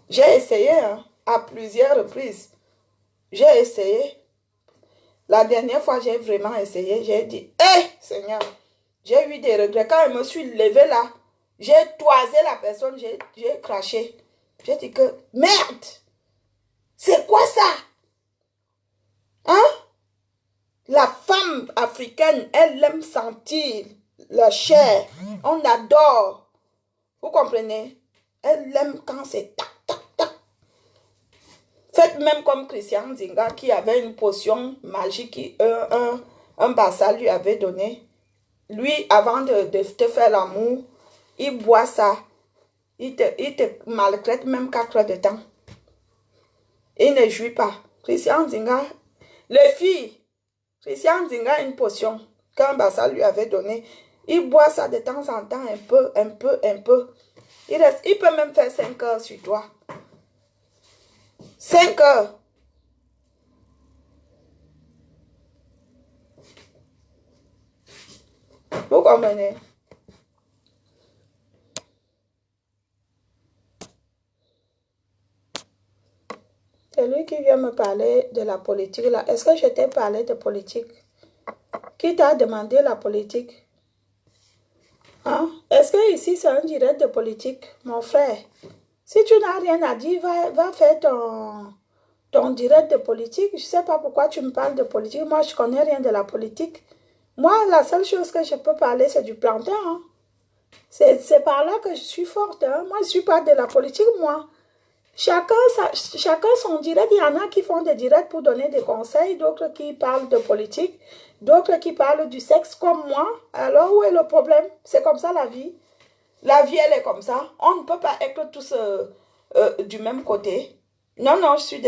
J'ai essayé hein, à plusieurs reprises. J'ai essayé. La dernière fois, j'ai vraiment essayé. J'ai dit, hé, Seigneur, j'ai eu des regrets. Quand je me suis levée là, j'ai toisé la personne, j'ai craché. J'ai dit que, merde, c'est quoi ça? Hein? La femme africaine, elle aime sentir la chair. On adore. Vous comprenez? Elle aime quand c'est tac, tac, tac. Faites même comme Christian Zinga qui avait une potion magique un bassa lui avait donné. Lui, avant de te faire l'amour, il boit ça. Il te maltraite même 4 heures de temps. Il ne jouit pas. Christian Zinga, les filles, Christian Zinga a une potion qu'un bassa lui avait donné. Il boit ça de temps en temps, un peu. Il peut même faire 5 heures sur toi. 5 heures. Vous comprenez? C'est lui qui viens me parler de la politique là, est-ce que je t'ai parlé de politique? Qui t'a demandé la politique? Hein? Est-ce que ici c'est un direct de politique, mon frère? Si tu n'as rien à dire, va faire ton direct de politique. Je ne sais pas pourquoi tu me parles de politique. Moi, je ne connais rien de la politique. Moi, la seule chose que je peux parler, c'est du plantain. Hein. C'est par là que je suis forte. Hein. Moi, je ne suis pas de la politique, moi. Chacun son direct. Il y en a qui font des directs pour donner des conseils, d'autres qui parlent de politique, d'autres qui parlent du sexe comme moi. Alors, où est le problème? C'est comme ça la vie. La vie, elle est comme ça. On ne peut pas être tous du même côté. Non, non, je suis désolée.